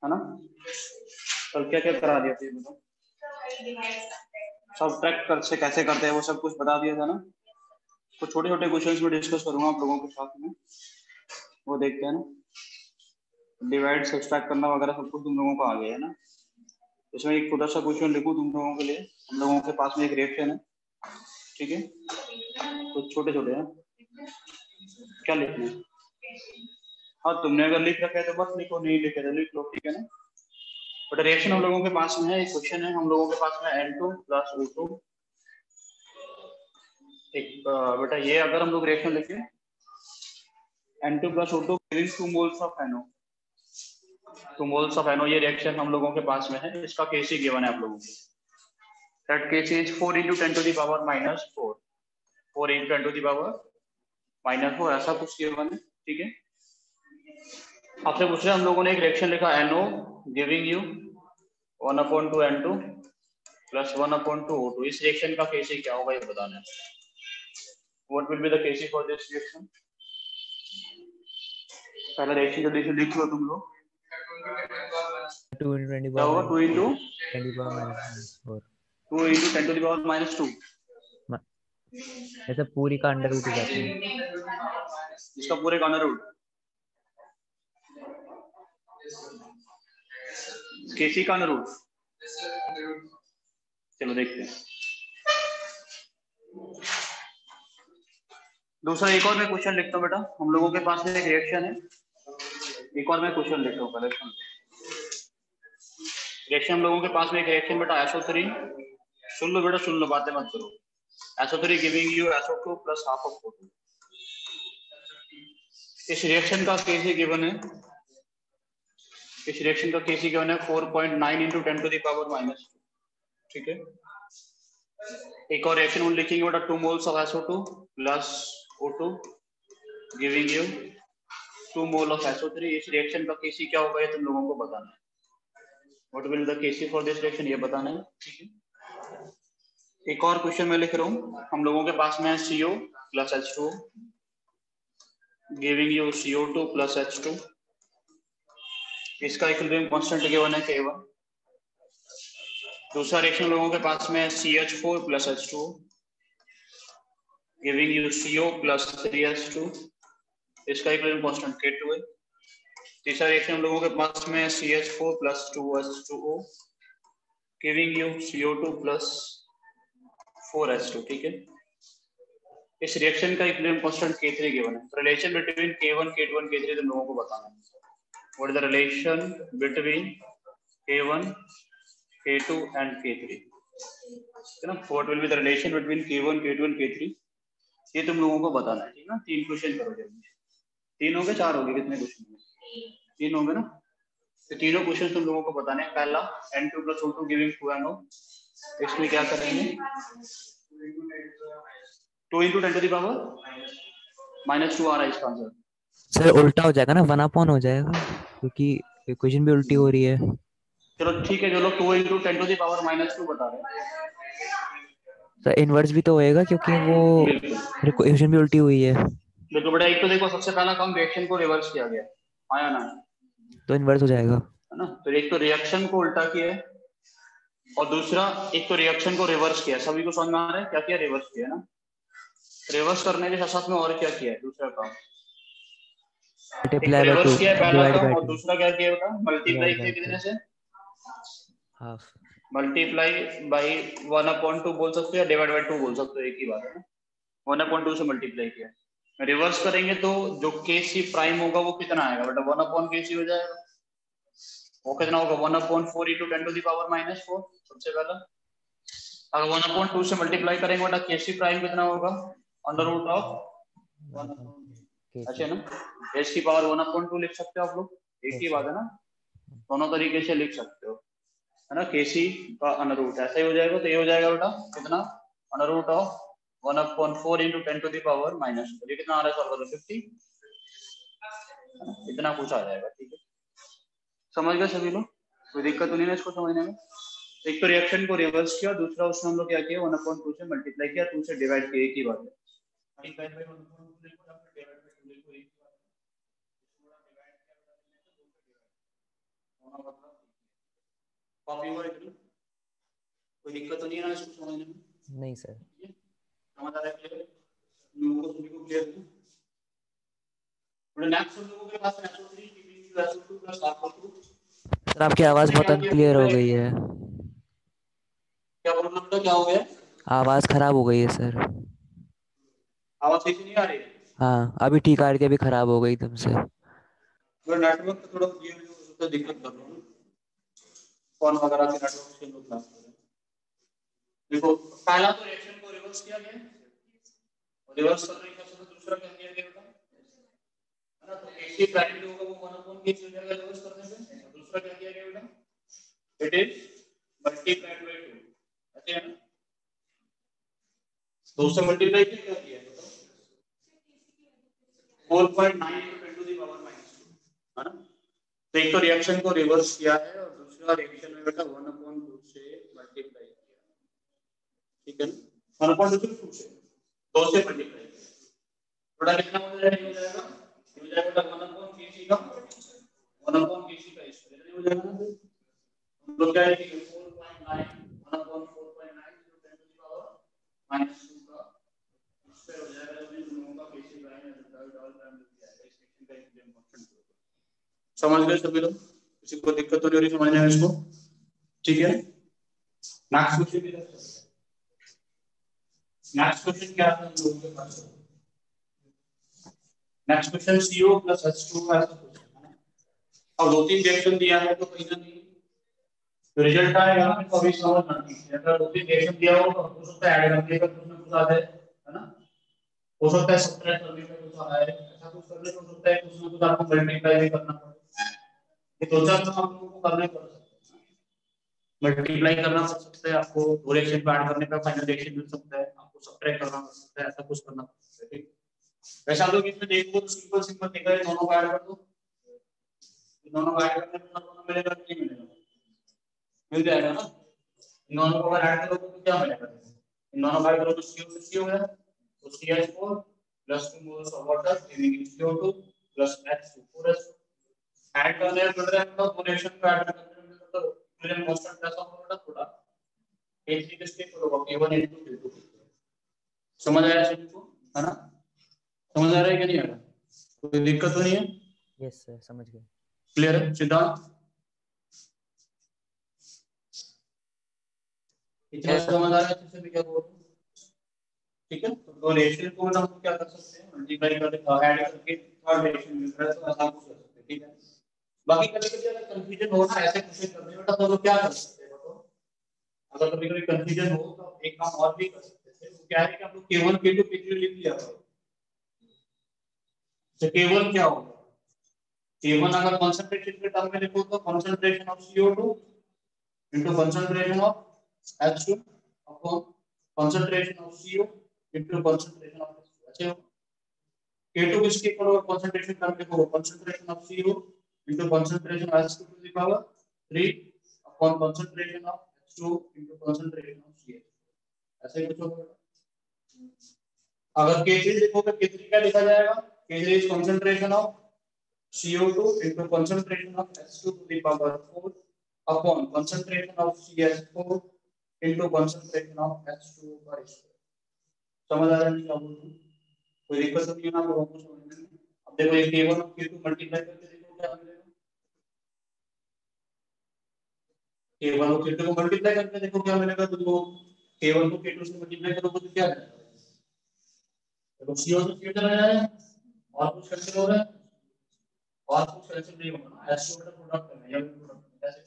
है ना। कल क्या क्या करा दिया था बताओ, सब्ट्रैक्ट कर से कैसे करते हैं वो सब कुछ बता दिया था ना। कुछ छोटे छोटे क्वेश्चंस में डिस्कस करूंगा आप लोगों के साथ में, वो देखते हैं ना। डिवाइड सब्ट्रैक्ट करना वगैरह सब कुछ तुम लोगों को आ गया है ना। इसमें एक छोटा सा क्वेश्चन लिखूं तुम लोगों के लिए। हम लोगों के पास में एक रिएक्शन है, ठीक है, कुछ छोटे छोटे हैं। क्या लिखना है? हाँ तुमने अगर लिख रखा है तो बस लिखो, नहीं लिखे तो लिख लो, ठीक है ना। बट रिएक्शन हम लोगों के पास में है, एक क्वेश्चन है हम लोगों के पास में N2 + O2। एक बेटा ये अगर हम लोग रिएक्शन लिखे N2 + O2 giving 2 moles of NO, 2 moles of NO, ये रिएक्शन हम लोगों के पास में है। इसका केसी गिवन है आप लोगों को। दैट केसी इज 4 × 10⁻⁻⁴, 4 × 10⁻⁻⁴, ऐसा कुछ गिवन है, ठीक है। आपसे पूछ रहे हैं हम लोगों ने एक रिएक्शन लिखा NO giving you 1/2 N2 + 1/2 O2। इस रिएक्शन का केसी क्या होगा ये बताना है। What will be the KC for this reaction? पहला रिएक्शन जल्दी से लिख लो तुम लोग। 2 × 10⁻⁻⁴ क्या होगा? 2 × 10⁻⁻⁴ 2 × 10⁻⁻²। ऐसा पूरी का अंडर रूट हो जाता है। इसका पूरे का अंडर रूट केसी का अंडर रूट। चलो देखते हैं। दूसरा एक और मैं क्वेश्चन लिखता हूँ बेटा, हम लोगों के पास में एक रिएक्शन है। एक और मैं क्वेश्चन लिखता हूँ पहले। रिएक्शन हम लोगों के पास में एक रिएक्शन बेटा SO3, सुन लो बेटा सुन लो, बातें मत करो। SO3 giving you SO2 + ½ of O2। इस रिएक्शन का केसी गिवन है, इस रिएक्शन का केसी गिवन है 4.9 × 10⁻⁻², ठीक है। एक और रिएक्शन हम लिखेंगे बेटा 2 moles of SO2 + O2 giving you 2 mole of SO3। इस रिएक्शन का केसी क्या होगा ये तुम लोगों को बताना है। What will the KC for this reaction, ये बताना है, ठीक है। एक और क्वेश्चन मैं लिख रहा हूँ, हम लोगों के पास में है CO + H2 giving you CO2 + H2। इसका इक्विलिब्रियम कांस्टेंट गिवन है K1। दूसरा रिएक्शन लोगों के पास में है CH4 + H2 giving you CO + 3H2। इसका इक्विलिब्रियम कांस्टेंट K2 है। तीसरा रिएक्शन लोगों के पास में है CH4 + 2H2O giving you CO2 + 4H2, ठीक है। इस रिएक्शन का इक्विलिब्रियम कांस्टेंट K3 गिवन है। रिलेशन बिटवीन K1 K2 और K3 तुम लोगों को बताना है। What is the relation between K1 K2 and K3, है ना। What will be the relation between K1 K2 and K3, ये तुम लोगों को बताना है, ठीक है ना। 3 क्वेश्चन करो जल्दी। 3 हो गए 4 हो गए, कितने क्वेश्चन होंगे? 3 होंगे ना। तो तीनों क्वेश्चन तुम लोगों को बताने हैं। पहला N2 + O2 गिविंग 2 NO, इसमें क्या करेंगे 2 × 10⁻⁻² आ रहा है इसका आंसर। सर उल्टा हो जाएगा ना, 1/, हो जाएगा क्योंकि इक्वेशन भी उल्टी हो रही है। चलो ठीक है, जो लोग 2 × 10⁻⁻² बता रहे हैं। सर इनवर्स भी तो होएगा क्योंकि वो इक्वेशन भी उल्टी हुई है। देखो बेटा, एक तो देखो सबसे पहला काम रिएक्शन को रिवर्स किया गया, आया ना, तो इनवर्स हो जाएगा, है ना। तो एक तो रिएक्शन को उल्टा किया है और दूसरा एक तो रिएक्शन को रिवर्स किया। सभी को समझ में आ रहा है क्या किया? रिवर्स किया ना। रिवर्स करने के साथ में और क्या किया है दूसरा काम? एक मल्टीप्लाई बाय 2 रिवर्स किया है पहला डिवाइड काम, बाय और 2 दूसरा क्या किया बेटा? मल्टीप्लाई डिवाइड बाय किया 2 कितने से? हाफ। मल्टीप्लाई बाई 1/2 बोल सकते हो या डिवाइड बाई 2 बोल सकते हो, एक ही बात है ना। 1/2 से मल्टीप्लाई किया। रिवर्स करेंगे तो जो KC प्राइम होगा वो कितना आएगा बेटा? 1/KC हो जाएगा। वो कितना होगा? 1/4 × 10⁻⁻⁴। सबसे पहला अगर 1/2 से मल्टीप्लाई करेंगे बेटा KC प्राइम कितना होगा? √1। अच्छा ना, h की पावर 1/2 लिख सकते हो आप लोग, एक ही बात है ना। दोनों तरीके से लिख सकते हो, है ना। KC का √ ऐसा ही हो जाएगा। तो ये हो जाएगा बेटा कितना? √1/4 × 10⁻⁻²। ये कितना आ रहा है सॉल्व करो? 50, इतना कुछ आ जाएगा, ठीक है। समझ गए सभी लोग? कोई दिक्कत तो नहीं है इसको समझने में? एक तो रिएक्शन को रिवर्स किया, दूसरा उसमें हम लोग क्या किया? 1/2 से मल्टीप्लाई किया, 2 से डिवाइड किया, एक ही बात है। कॉपी हुआ इतना, कोई दिक्कत तो नहीं है ना इसको समझने में? नहीं सर। समझ आ रहा है? क्लियर लोगों को, सभी को क्लियर है? नेक्स्ट लोगों के पास SO3 giving you SO2 plus alpha2। Sir आपकी आवाज बहुत अनक्लियर हो गई है। क्या बोलना बेटा, क्या हो गया? आवाज खराब हो गई है सर। आवाज ठीक नहीं आ रही है? हाँ अभी ठीक आ रही थी, अभी खराब हो गई एकदम से। अगर नेटवर्क का थोड़ा ये तो दिक्कत कर रहा हूँ, फोन वगैरह के नेटवर्क से लोग बात कर रहे हैं। देखो पहला तो रिएक्शन को रिवर्स किया गया, और रिवर्स करने के बाद दूसरा क्या किया गया बेटा, है ना? तो एक ही प्राइमरी होगा वो 1 अपॉन के हो जाएगा रिवर्स करने से। दूसरा क्या किया गया बेटा, इट इज मल्टीप्लाइड बाय 2, अच्छा है ना? 2 से मल्टीप्लाई क्या किया है बताओ, 4.9 × 10⁻⁻², है ना? तो एक तो रिएक्शन को रिवर्स किया है, और दूसरा रिएक्शन में बेटा 1/2 से मल्टीप्लाई किया, ठीक है ना? 1/2 से 2 से मल्टीप्लाई किया, थोड़ा कितना हो जाएगा, हो जाएगा बेटा 1/kc का 1/kc का स्क्वायर हो जाएगा ना। तो क्या है कि 4.9 1/4.9 × 10⁻⁻² का स्क्वायर हो जाएगा, जो भी दोनों का kc प्राइम है डबल प्राइम मिल जाएगा। इस सेक्शन का इंपॉर्टेंट समझ गए सभी लोग? किसी को दिक्कत तो नहीं हो रही समझने में इसको? ठीक है, नेक्स्ट क्वेश्चन की तरफ। नेक्स्ट क्वेश्चन क्या है हम लोगों के पास? Next question CO plus H2 का ऐसा क्वेश्चन है ना। अब 2-3 रिएक्शन दिया है तो कहीं ना कहीं जो रिजल्ट आएगा ना तो अभी समझना चाहिए। अगर 2-3 रिएक्शन दिया हो तो हो सकता है ऐड करने का कुछ ना कुछ आ जाए, है ना? हो सकता है सब्ट्रैक्ट करने का कुछ आ जाए, ऐसा कुछ करने को हो सकता है कुछ ना कुछ आपको मल्टीप्लाई भी करना पड़े। ये दो चार काम आप लोगों को करने पड़ सकते हैं। मल्टीप्लाई करना पड़ सकता है आपको, दो रिएक्शन को ऐड करने का फाइनल रिएक्शन मिल सकता है, आपको सब्ट्रैक्ट करना पड़ सकता है, ऐसा कुछ करना पड़ सकता है, ठीक? वैसे आप लोग इसमें देखो तो सिंपल सिंपल दिख रहा है, दोनों को ऐड कर दो, दोनों को ऐड करने पर दोनों मिलेगा कि नहीं मिलेगा? मिल जाएगा ना। इन दोनों को अगर ऐड करोगे तो क्या मिलेगा? इन दोनों को ऐड करो तो CO से CO है, तो CH4 plus 2 moles of water giving CO2 plus H2 add करने में मिल रहा है, मतलब रिएक्शन को ऐड करने में मतलब इक्विलिब्रियम कांस्टेंट कैसा होगा थोड़ा H3 के स्टेप होगा K1 * K2। समझ आया सभी को, है ना? समझ आ रहा है कि नहीं आ रहा? कोई दिक्कत तो नहीं है? यस सर समझ गए। क्लियर है सिद्धांत? इतना समझ आ रहा है अच्छे से? क्या बोल, ठीक है? तो रेशियो को हम क्या कर सकते हैं, मल्टीप्लाई करके ऐड करके थर्ड रेशियो मिल रहा है तो ऐसा कुछ कर सकते हैं, ठीक है? बाकी कभी-कभी अगर कंफ्यूजन हो ना ऐसे क्वेश्चन करने में तो क्या कर सकते हैं बताओ? अगर कभी-कभी कंफ्यूजन हो तो एक काम और भी कर सकते हैं, वो क्या है कि आप लोग K1 K2 K3 लिख लिया करो। तो K1 क्या होगा? K1 अगर कंसंट्रेशन के टर्म में लिखो तो concentration of CO2 into concentration of H2 upon concentration of CO into concentration of H2। अच्छा हो, K2 किसके इक्वल होगा concentration टर्म में होगा concentration of CO into concentration of H2 to the power 3 upon concentration of H2 into concentration of CH। ऐसे कुछ होगा। अगर K3 देखोगे K3 क्या लिखा जाएगा? K3 is concentration of CO2 into concentration of H2 to the power 4 upon concentration of CH4 into concentration of H2 का square. समझ आ रहा है क्या बोल रहा हूँ? कोई दिक्कत तो नहीं है ना लोगों को समझने में? अब देखो ये K1 और K2 मल्टीप्लाई करके देखो क्या मिलेगा। K1 और K2 को मल्टीप्लाई करके देखो क्या मिलेगा, तो देखो K1 को K2 से मल्टीप्लाई करोगे तो क्या मिलेगा? देखो CO से CO चला जाएगा और कुछ कैंसिल हो रहा है और कुछ कैंसिल नहीं होगा ना, H2 का प्रोडक्ट है या प्रोडक्ट कैसे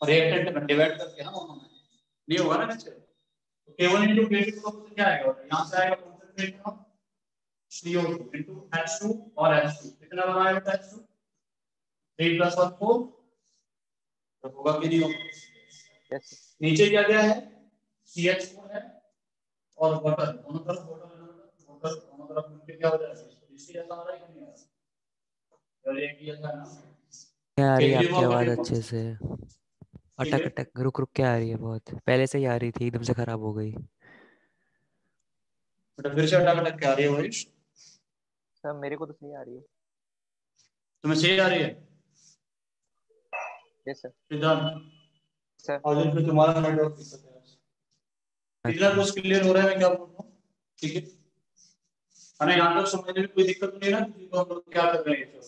और रिएक्टेंट में डिवाइड करके ना उन्होंने नहीं होगा ना कैसे। तो K1 into K2 को क्या आएगा, यहां से आएगा concentration of CO2 into H2 और H2 कितना बनाएगा H2 3 + 1 4, तो होगा कि नहीं होगा? यस नीचे क्या क्या है, CH4 है और वाटर, दोनों तरफ वाटर दोनों तरफ मिलकर क्या हो जाएगा, इसलिए ऐसा हो रहा है कि नहीं आ रहा? और एक ये था ना क्या आ रही है केजरीवाल आपकी का आवाज पेपर, अच्छे से? ठीक अटक है? अटक रुक रुक के आ रही है बहुत, पहले से ही आ रही थी एकदम से खराब हो गई। बेटा फिर से अटक के आ रही है वॉइस? सर मेरे को तो सही आ रही है। तुम्हें सही आ रही है? Yes sir. सिद्धांत सर और इसमें तुम्हारा नेटवर्क दिक्कत है। इतना कुछ क्लियर हो रहा है मैं क्या बोल रहा हूँ? ठीक है, अरे यहाँ तक समझने में कोई दिक्कत नहीं है ना, तो हम लोग क्या कर रहे हैं?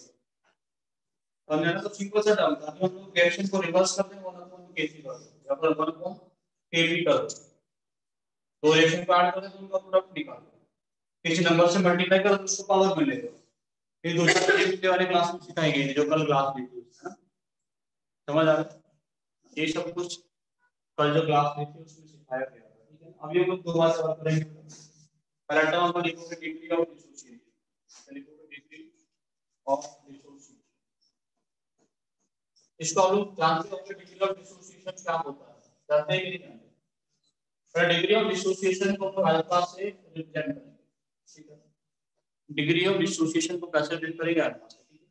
हमने ना तो सिंपल सा डाल था, हम लोग रिएक्शन को रिवर्स करते हैं, वन अपॉन केसी कर दो, या फिर वन अपॉन केवी कर दो। दो रिएक्शन को ऐड करते हैं तो उनका प्रोडक्ट निकाल दो, किसी नंबर से मल्टीप्लाई करो तो उसको पावर मिलेगा। फिर दूसरा पिछले वाले क्लास में सिखाएंगे जो कल क्लास ली थी, है ना? समझ आ रहा है? ये सब कुछ कल जो क्लास ली थी उसमें सिखाया गया था। ठीक है, अभी हम लोग दो बार सवाल करेंगे। पहला टर्म हम लिखोगे डिग्री ऑफ डिसोसिएशन, लिखोगे डिग्री ऑफ डिसोसिएशन। इसको हम लोग जानते हैं कि डिग्री ऑफ डिसोसिएशन क्या होता है, जानते हैं कि नहीं जानते? पर डिग्री ऑफ डिसोसिएशन को हम अल्फा से रिप्रेजेंट करेंगे। ठीक है, डिग्री ऑफ डिसोसिएशन को कैसे रिप्रेजेंट करेंगे? अल्फा से। ठीक है,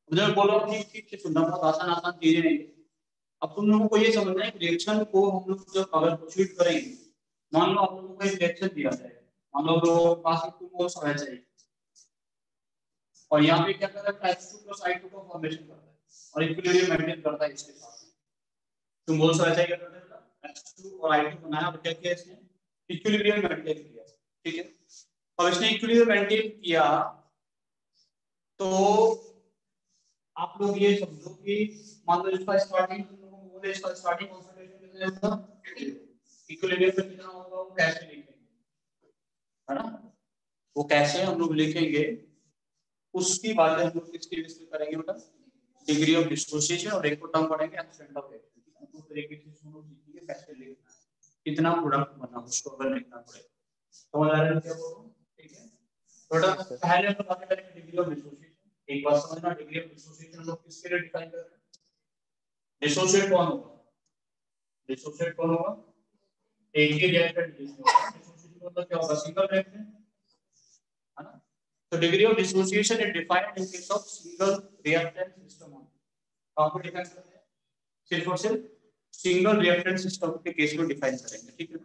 मुझे बोलो ठीक ठीक से सुनना, बहुत आसान आसान चीजें नहीं। अब तुम लोगों को ये समझना है कि रिएक्शन को हम लोग जब अगर प्रोसीड करेंगे, मान लो आप लोगों को एक रिएक्शन दिया जाए, मान लो तो पास एक मोल्स होना चाहिए, और यहाँ पे क्या कर रहा है, H2 + I2 का फॉर्मेशन करता है और इक्विलिब्रियम मेंटेन करता है इसके साथ। तो मोल्स होना चाहिए, क्या करता है, H2 और I2 बनाया और क्या किया इसने, इक्विलिब्रियम मेंटेन किया। ठीक है, अब इसने इक्विलिब्रियम मेंटेन किया तो आप लोग ये समझो कि मान लो इसका स्टार्टिंग बोले, इसका स्टार्टिंग कंसंट्रेशन कितना होगा, इक्विलिब्रियम पे कितना होगा, वो कैसे लिखेंगे, है ना? वो कैसे हम लोग लिखेंगे उसकी बात हम लोग किसके बेस पे करेंगे बेटा, डिग्री ऑफ डिसोसिएशन, और एक को टर्म पढ़ेंगे एक्सटेंट ऑफ रिएक्शन। तो तरीके से सुनो सीखिए कैसे लिखना है, कितना प्रोडक्ट बना उसको अगर लिखना पड़ेगा। समझ आ रहा है क्या बोल रहा हूं? ठीक है, बेटा पहले हम लोग बात करेंगे डिग्री ऑफ डिसोसिएशन। एक बात समझना, डिग्री ऑफ डिसोसिएशन लोग किसके लिए डिफाइन कर रहे हैं? डिसोसिएट कौन होगा, डिसोसिएट कौन होगा, एक ही रिएक्टेंट होगा। डिसोसिएशन मतलब क्या होगा, सिंगल रिएक्टेंट, है ना? So degree of dissociation is defined in case of single reactant system only. आपको डिफाइन करते हैं सिर्फ और सिर्फ सिंगल रिएक्टेंट सिस्टम के केस में डिफाइन करेंगे। ठीक है,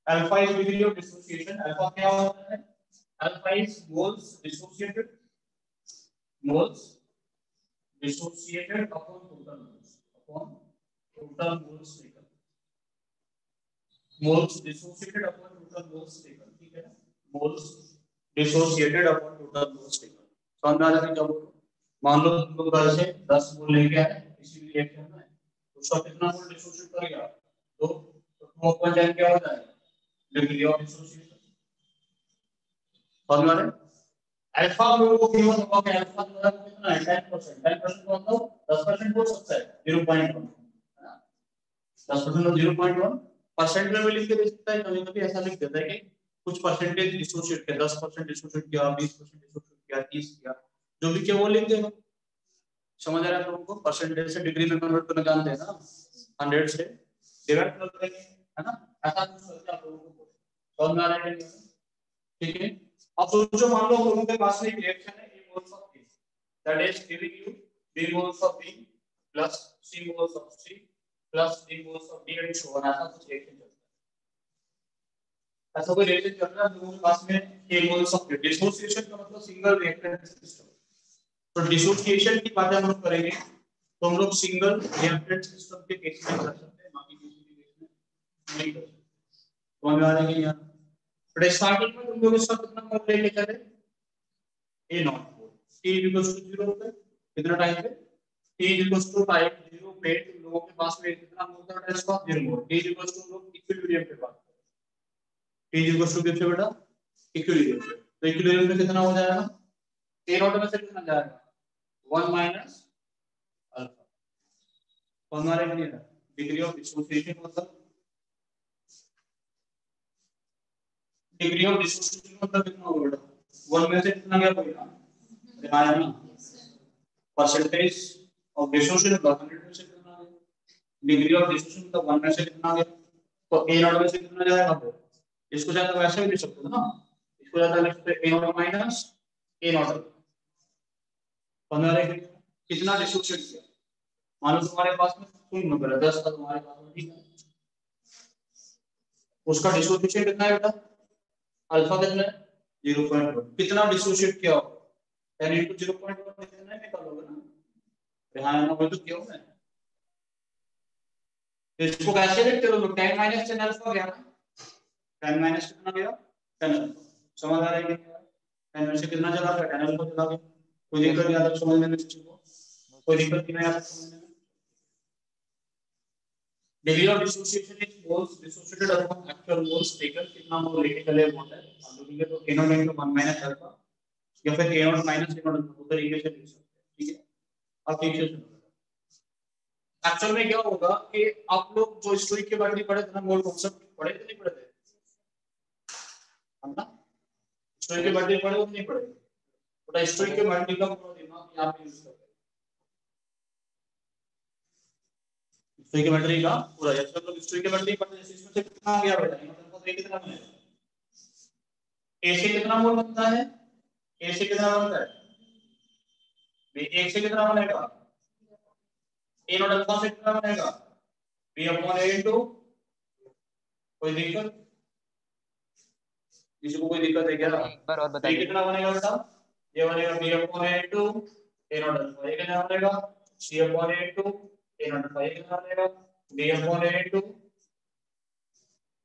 alpha is degree of dissociation. Alpha क्या होता है, alpha is moles dissociated, moles dissociated upon total moles, upon total moles taken, moles dissociated upon total moles taken. ठीक है, moles dissociated upon total moles taken. समझ में आ रहा है क्या बोल रहा हूं? मान लो तुम लोग घर से 10 मोल लेके आए किसी भी रिएक्शन में, उसका कितना मोल डिसोसिएट कर गया, तो 2/10 क्या हो जाएगा, डिग्री ऑफ डिसोसिएशन। समझ में आ रहा है? अल्फा लोगों को गिवन होगा कि अल्फा जो है कितना है, 10%। 10% को मतलब 10% हो सकता है, 0.1, है ना? 10% और 0.1% में भी लिख के दे सकता है, कभी-कभी ऐसा लिख देता है कि कुछ परसेंटेज डिसोसिएट किया, 10% डिसोसिएट किया, 20% डिसोसिएट किया, 30 किया, जो भी किया वो लिख देगा। समझ आ रहा है लोगों को? परसेंटेज से डिग्री में कन्वर्ट करना जानते हैं ना, 100 से डिवाइड कर देंगे, है ना? ऐसा कुछ सोचते आप लोगों को, समझ में आ रहा है? ठीक है, अब सोचो मान लो लोगों के पास में एक रिएक्शन है, A moles of B, that is giving you B moles of B plus C moles of C plus D moles of D and so on। ऐसा कुछ रिएक्शन चलता है, ऐसा कोई रिएक्शन चल रहा है लोगों के पास में A moles of B। Dissociation का मतलब सिंगल रिएक्टेंट सिस्टम। तो डिसोसिएशन की बात हम लोग करेंगे तो हम लोग सिंगल रिएक्टेंट सिस्टम के केस में कर सकते हैं, बाकी किसी भी केस में नहीं कर सकते। समझ में आ रहा है क्या? बट स्टार्टिंग में तुम लोग इसका कितना मोल लेके चले, A naught mole, T equals to 0 पे कितना टाइम पे, T इक्वल्स टू टाइम 0 पे तुम लोगों के पास में कितना मोल था, इसका 0 मोल। T इक्वल्स टू लोग इक्विलिब्रियम पे बात करें, T इक्वल्स टू कितने बेटा, इक्विलिब्रियम पे। तो इक्विलिब्रियम पे कितना हो जाएगा, A नॉट में से कितना जाएगा, 1 माइनस अल्फा। कौन मारे नहीं है, डिग्री ऑफ डिसोसिएशन मतलब, डिग्री ऑफ डिसोसिएशन मतलब कितना होगा बेटा, 1 में से कितना गया पहला, आया ना, परसेंटेज ऑफ डिसोसिएशन मतलब 100 में से कितना गया, डिग्री ऑफ डिसोसिएशन मतलब 1 में से कितना गया, तो A नॉट में से कितना जाएगा, इसको ज्यादा वैसे भी लिख सकते हो ना, इसको ज्यादा लिख सकते हैं A not minus A not. 15 कितना डिसोसिएट किया, मान लो तुम्हारे पास में 0 नंबर है, 10 का तुम्हारे पास में, ठीक है, उसका डिसोसिएशन कितना है बेटा, अल्फा कितना है, 0.1। कितना डिसोसिएट किया, 10 into 0.1 कितना है, निकालोगे ना, यहाँ ना वो तो किया मैं तो इसको कैसे लिखते हो लोग? 10 माइनस 10 अल्फा गया ना, 10 माइनस कितना गया 10 अल्फा। समझ आ रहा है क्या? 10 में से कितना चला गया 10 अल्फा चला गया। कोई दिक्कत नहीं आता समझने में, कोई दिक्कत नहीं आता समझने में। Degree of dissociation is moles dissociated upon actual moles taken, कितना मोल लेके चले होता है हम लोग ये तो k0 into 1 minus अल्फा या फिर k0 minus k0 अल्फा दो तरीके से लिख सकते हैं, ठीक है। अब ठीक से सुनो, एक्चुअल में क्या होगा कि आप लोग जो स्टोइक के बारे में पढ़े थे ना, मोल कॉन्सेप्ट पढ़े थे नहीं पढ़े थे हम ना? स्टोइक के बारे में पढ़े हो नहीं पढ़े? तो स्टोइक के बारे में का पूरा दिमाग यहां पे यूज करते हैं। स्टोइक के बैटरी का पूरा जैसे हम लोग स्टोइक के बैटरी पढ़ते हैं, इसमें से कितना आ गया बेटा मतलब ये कितना बनेगा? ए से कितना मोल बनता है? ए से कितना बनता है? बी 1 से कितना बनेगा? ए नॉट अल्फा से कितना बनेगा? बी अपॉन ए इनटू, कोई दिक्कत? इसको कोई दिक्कत है क्या? एक बार और बता बी दीजिए। कितना बनेगा बेटा? ये बनेगा B upon A into A naught alpha. ये कितना बनेगा? C upon A into A naught alpha. ये कितना बनेगा? B upon A into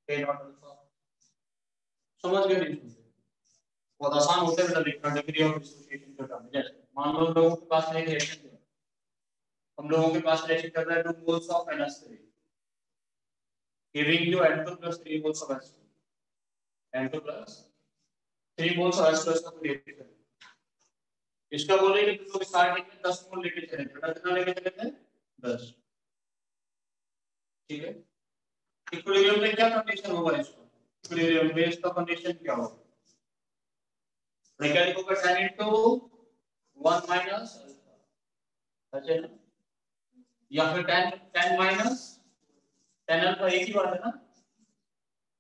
A naught alpha. समझ गए नहीं? बहुत आसान होता है बेटा लिखना डिग्री ऑफ डिसोसिएशन का काम। जैसे मान लो लोगों के पास एक रिएक्शन है, हम लोगों के पास रिएक्शन कर रहा है 2 moles of NH3 giving you N2 plus 3 moles of H2, N2 plus 3 moles of H2 का रिएक्शन है। इसका बोले कि तुम लोग स्टार्टिंग में 10 मोल लेके चले, बेटा कितना लेके चले थे? 10, ठीक है। इक्विलिब्रियम में क्या कंडीशन होगा इसका? इक्विलिब्रियम में इसका कंडीशन क्या होगा? क्या लिखोगे? tan into 1 minus अल्फा, अच्छा ना? या फिर tan minus tan अल्फा, एक ही बात है ना?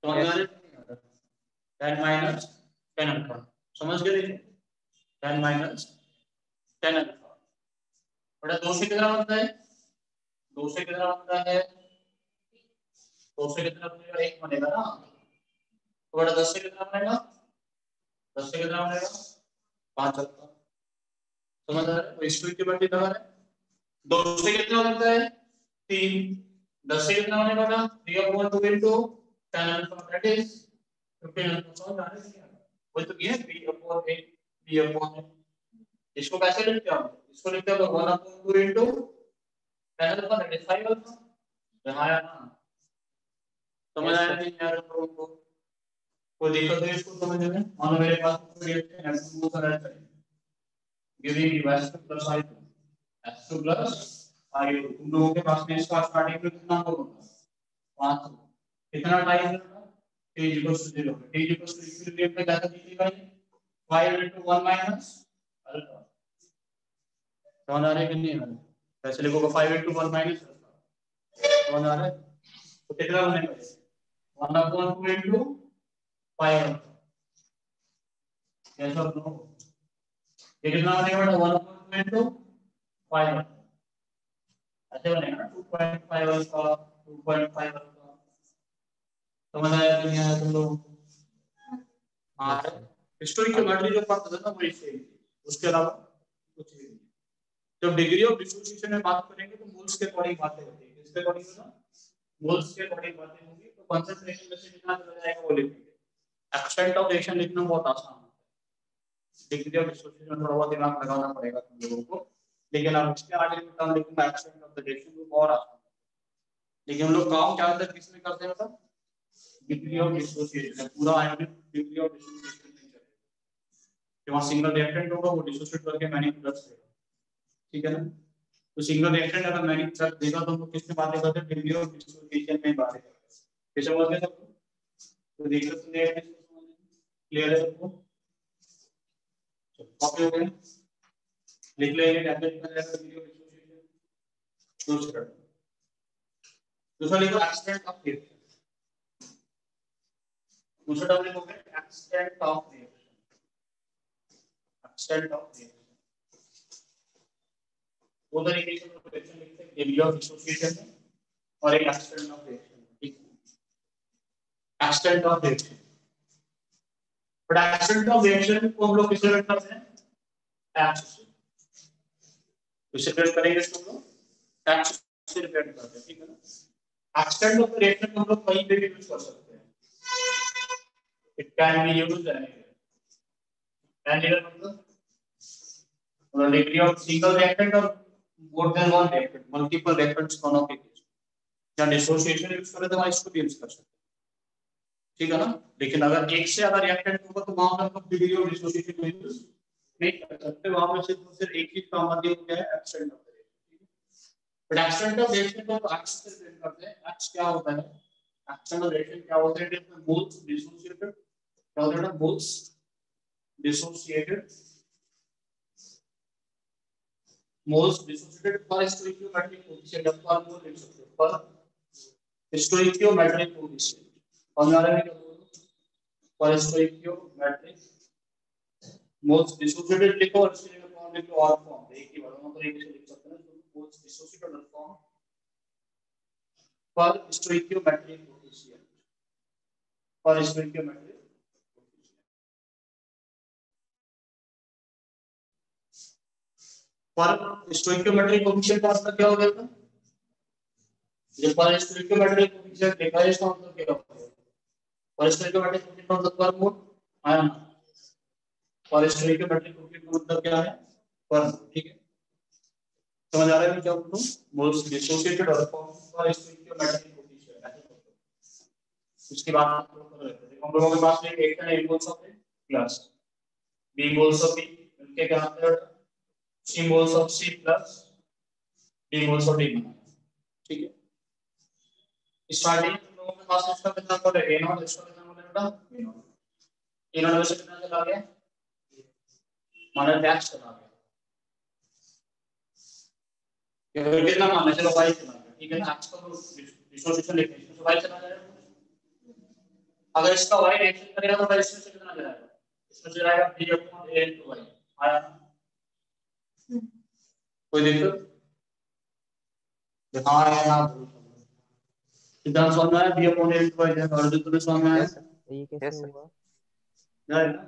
तो tan minus tan अल्फा, समझ गए? tan minus tan अल्फा बड़ा 2 से कितना बनता है? 2 से कितना बनता है? 2 से कितना बनेगा? 1 बनेगा ना। तो बड़ा 10 से कितना बनेगा? 10 से कितना बनेगा? 5 अल्फा। समझ आ रहा है? तो स्टोइक के बारे में 2 से कितना बनता है? 3। 10 से कितना बनेगा ना? 3 upon 2 into tan alpha, that is 15 alpha. समझ आ रहा है क्या? वही तो ये 3 upon 8 3 upon 8। इसको कैसे लिखते हैं हम? इसको लिखते हैं 1 upon 2 into tan alpha, that is 5 alpha. यहाँ आया ना? समझ आया नहीं यार लोगों को? कोई दिक्कत है इसको समझने में? मानो मेरे पास कोई रिएक्शन है, वो सारा है giving H2 plus I2, H2 plus I2। तुम लोगों के पास में इसका स्टार्टिंग में कितना होगा? 5। कितना टाइम है? t equals to 0। t equals to equilibrium पे क्या कीजिएगा? 5 into 1 minus अल्फा। समझ आ रहा है कि नहीं आ रहा है? कैसे लिखोगे? 5 into 1 minus अल्फा। समझ आ रहा है? तो कितना बनेगा? 1 upon 2 into 5 अल्फा। कैसा नो? ये कितना बनेगा बेटा? 1 upon 2 into 5 अल्फा। ऐसे बनेगा ना? 2.5 अल्फा 2.5 अल्फा। समझ आया कि नहीं आया तुम लोग? हाँ, हिस्टोरिक के मैटर जो पढ़ते थे ना वही सही, उसके अलावा कुछ नहीं। जब डिग्री ऑफ डिसोसिएशन में बात करेंगे तो मोल्स के अकॉर्डिंग बातें होती है। किसके अकॉर्डिंग ना? मोल्स के अकॉर्डिंग बातें होंगी। तो कंसंट्रेशन में से कितना चला जाएगा वो लिखेंगे। एक्सटेंट ऑफ रिएक्शन लिखना बहुत आसान होता है। डिग्री ऑफ डिसोसिएशन में थोड़ा बहुत दिमाग लगाना पड़ेगा तुम लोगों को, लेकिन अब इसके आगे जो टर्म लिखूंगा एक्सटेंट ऑफ द रिएक्शन वो और आसान है। लेकिन हम लोग काम ज्यादातर किसमें करते हैं? मतलब डिग्री ऑफ डिसोसिएशन, पूरा आयोनिक डिग्री ऑफ डिसोसिएशन नहीं चलेगा। वहाँ सिंगल रिएक्टेंट होगा वो डिसोसिएट करके मैनी प्लस देगा, ठीक है ना? तो सिंगल रिएक्टेंट अगर मैनी प्लस देगा तो हम लोग किसमें बातें करते हैं? डिग्री ऑफ डिसोसिएशन में बातें करते हैं। कैसे समझ गए सबको? तो दिक्कत नहीं है, क्लियर है सबको? कॉपी हो गया? लिख लेंगे टैबलेट में जाकर डिग्री ऑफ डिसोसिएशन। दूसरा लिखो एक्सटेंट ऑफ रिएक्शन। दूसरा टर्म लिखोगे extent of reaction. Extent of reaction दो तरीके से रिएक्शन लिखते हैं, डिग्री ऑफ डिसोसिएशन और एक एक्सटेंट ऑफ रिएक्शन। ठीक है, extent of reaction. But extent of reaction को हम लोग किससे रेट करते हैं? एक्स से। किससे रेट करेंगे इसको हम लोग? एक्स से रेट करते हैं, ठीक है ना? एक्सटेंट ऑफ द रिएक्शन हम लोग कहीं पे भी यूज कर सकते हैं. It can be used anywhere मतलब डिग्री ऑफ सिंगल रिएक्टेंट और more than one reactant multiple reactants दोनों के बीच या डिसोसिएशन यूज करें तो इसको भी यूज कर सकते हैं. ठीक है ना. लेकिन अगर एक से ज्यादा रिएक्टेंट होगा तो वहां पर हम डिग्री ऑफ डिसोसिएशन यूज नहीं कर सकते. वहां पर सिर्फ एक ही काम आती है extent of the reaction. But extent of reaction को एक्स से डिफाइन करते हैं. एक्स क्या होता है? एक्सटेंट ऑफ रिएक्शन क्या होता है? It is moles dissociated. क्या होता है? Moles dissociated. मोल्स डिसोसिएटेड पर स्टोइकियोमेट्रिक कोएफिशिएंट ऑफ पर मोल लिख सकते हो. पर स्टोइकियोमेट्रिक कोएफिशिएंट और नारे में क्या बोलूं? पर स्टोइकियोमेट्रिक मोल्स डिसोसिएटेड लिखो और इसके लिए फॉर्म लिखो और फॉर्म एक ही बात मतलब एक से लिख सकते हैं. तो मोल्स डिसोसिएटेड और फॉर्म पर स्टोइकियोमेट्रिक कोएफिशिएंट पर स्टोइकियोमेट्रिक पर स्टोइकियोमेट्रिक कोएफिशिएंट का मतलब क्या हो गया था? जब पर स्टोइकियोमेट्रिक कोएफिशिएंट लिखा है इसका मतलब क्या होगा? पर स्टोइकियोमेट्रिक कोएफिशिएंट का मतलब पर मोल आया. पर स्टोइकियोमेट्रिक कोएफिशिएंट का मतलब क्या है? पर. ठीक है. समझ आ रहा है क्या बोलूं? मोल्स डिसोसिएटेड और फॉर्म पर स्टोइकियोमेट्रिक कोएफिशिएंट ऐसे बोलते हैं. उसके बाद हम लोगों के पास एक रिएक्शन है moles of plus B moles of B उनके क्या होता है? C moles of C plus D moles of D. ठीक है. स्टार्टिंग हम लोगों के पास इसका कितना मोल है? ए नॉट. इसका कितना मोल है बेटा? ए नॉट. ए नॉट से कितना चला गया? माना डैश चला गया. कितना माना? चलो y चला गया. ठीक है ना. x का डिसोसिएशन लिखते हैं. इसमें y चला जाएगा. अगर इसका y रिएक्शन करेगा तो इसमें से कितना जाएगा? इसमें से जाएगा b upon a into y. आया ना? कोई दिक्कत? हाँ या ना सिद्धांत समझ में आया? b upon a into y जाएगा. और जो तुम्हें समझ में आया? ये कैसे हुआ? जाएगा.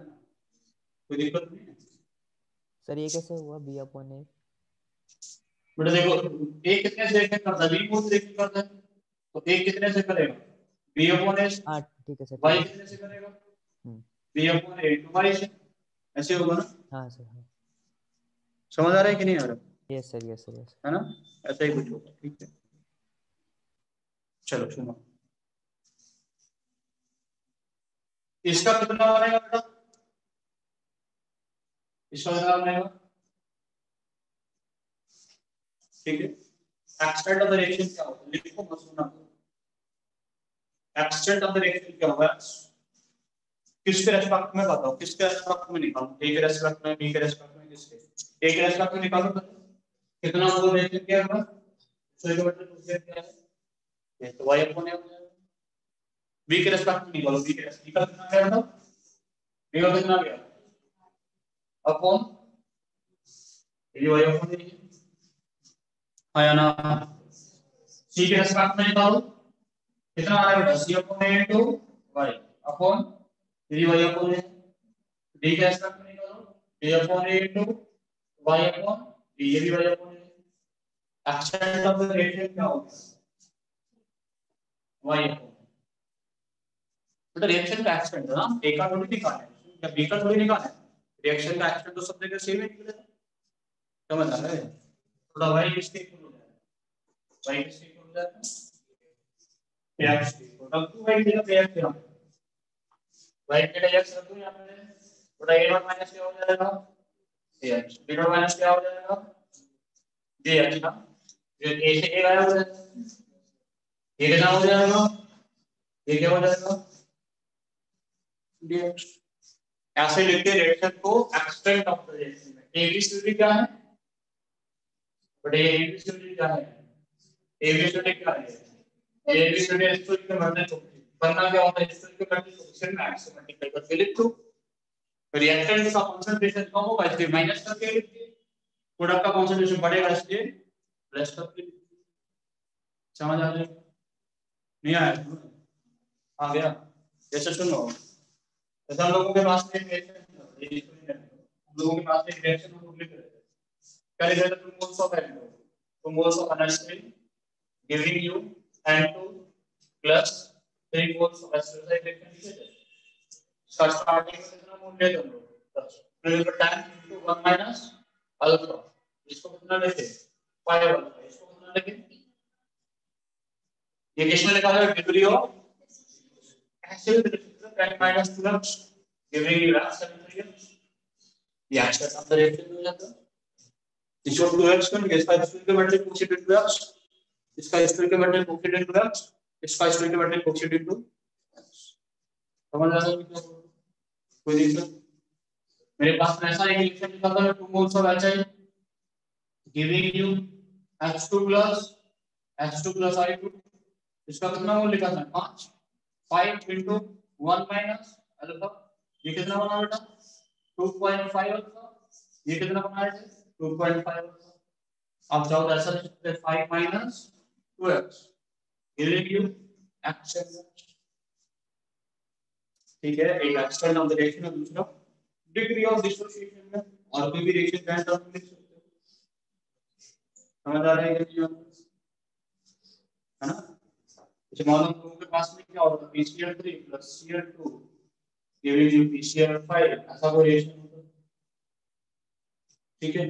कोई दिक्कत नहीं है सर. ये कैसे हुआ b अपॉन a? बेटा देखो a कितने से करता है? b मोल से करता है तो a कितने से करेगा? b upon a. हाँ ठीक है सर. y कितने से करेगा? b upon a into y से. ऐसे होगा ना? हाँ सर. हाँ. समझ आ रहा है कि नहीं आ रहा? Yes sir. Yes sir. Yes है ना. ऐसा ही कुछ होगा. ठीक है. चलो सुनो. इसका कितना बनेगा बेटा? इसका कितना बनेगा? ठीक है. एक्सटेंट ऑफ द रिएक्शन क्या होता है? लिखो मत सुना. एक्सटेंट ऑफ द रिएक्शन क्या होगा? किसके रेस्पेक्ट में बताओ? किसके रेस्पेक्ट में निकालो? ए के रेस्पेक्ट में, बी के रेस्पेक्ट में, किसके? ए के रेस्पेक्ट में निकालो. कितना मोल रिएक्शन क्या होगा? स्टोइकियोमेट्रिक कोएफिशिएंट क्या है? ये तो y अपॉन a हो जाएगा. बी के रेस्पेक्ट में निकालो. बी के रेस्पेक्ट का कितना गया बताओ? बी का कितना गया? अपॉन ये y अपॉन a. आया ना? सी के रेस्पेक्ट में निकालो. कितना आ रहा है बेटा? C upon a into y upon 3y upon a. D के रेस्पेक्ट में निकालो. a upon a into y upon d. ये भी y upon a. Extent of the reaction क्या होगा? y upon. तो रिएक्शन का एक्सटेंट है ना. a का थोड़ी निकालना है या b का थोड़ी निकालना है. रिएक्शन का एक्सटेंट तो सब जगह सेम ही निकलेगा. समझ आ रहा है? थोड़ा y किसके इक्वल हो जाएगा? y किसके इक्वल हो जाएगा? x के. टोटल 2y देगा पे x यहां पे. y के x रख दूं यहां पे. थोड़ा a नॉट माइनस क्या हो जाएगा? ax. b नॉट माइनस क्या हो जाएगा? dx ना. जो a से a गायब हो जाएगा. ये कितना हो जाएगा? ये क्या हो जाएगा? dx. ऐसे लिखते रिएक्शन को एक्सटेंट ऑफ द रिएक्शन में. एबीसीडी क्या है? बट ये एबीसीडी क्या है? एबीसीडी क्या है? एबीसीडी स्टोइक के मतलब बनना क्या होता है? स्टोइक के मतलब कोएफिशिएंट में एक्स से मल्टीप्लाई करके लिख दो. रिएक्टेंट का कंसंट्रेशन कम होगा इसलिए माइनस करके लिखिए. प्रोडक्ट का कंसंट्रेशन बढ़ेगा इसलिए प्लस करके. समझ आ रहा है? नहीं आया? आ गया. जैसे सुनो. जैसे हम लोगों के पास एक रिएक्शन है. हम लोगों के पास एक रिएक्शन हम लोग लिख रहे थे. क्या लिख रहे थे? Moles of N2. तो moles of NH3 giving you N2 plus 3 moles of acid लिखे थे। स्टार्टिंग में कितना मोल ले तुम लोग 10 फिर टाइम इनटू 1 माइनस अल्फा इसको कितना लेते 5 अल्फा इसको कितना लेते ये किसमें लिखा है degree of acid 10 minus 2 giving you 7 ये एक्शन ऑफ द रिएक्शन हो जाता है इसको 2x कर इसका स्पिन के मल्टीपल कोएफिशिएंट 2x इसका स्पिन के मल्टीपल कोएफिशिएंट 2x इसका स्पिन के मल्टीपल कोएफिशिएंट 2 समझ आ रहा है कोई दिक्कत मेरे पास ऐसा एक इक्वेशन लिखा था 2 moles of HI giving you H2 plus I2 इसका कितना मोल लिखा था 5 into 1 minus अल्फा ये कितना बना बेटा 2.5 अल्फा ये कितना बना है 2.5 अल्फा अब जाओ ऐसा लिख सकते हैं 5 minus 2x giving you x ठीक है एक एक्सटर्नल ऑफ द रिएक्शन है दूसरा डिग्री ऑफ डिसोसिएशन में और कोई भी रिएक्शन का टर्म लिख सकते हो समझ आ रहा है कि नहीं है ना जैसे मान लो तुम के पास में क्या होगा PCl3 plus Cl2 giving you PCl5 ऐसा कोई रिएक्शन होगा ठीक है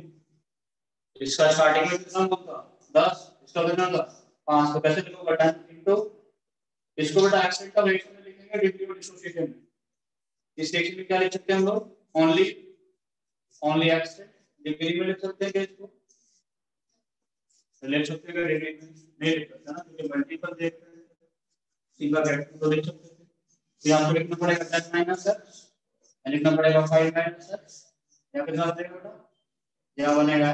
इसका स्टार्टिंग में कितना होगा 10 इसका कितना था 5 तो कैसे लिखोगे 10 इनटू इसको बेटा एक्सेंट का रिएक्शन में लिखेंगे डिग्री ऑफ डिसोसिएशन में इस रिएक्शन में क्या लिख सकते हैं हम लोग ओनली एक्सेंट डिग्री में लिख सकते हैं इसको लिख सकते हैं डिग्री में नहीं लिख सकते ना क्योंकि मल्टीपल देख रहे हैं सीधा वेक्टर तो लिख सकते हैं तो यहां पर लिखना पड़ेगा 10 माइनस x यानी लिखना पड़ेगा 5 माइनस x या कितना बनेगा बेटा यह बनेगा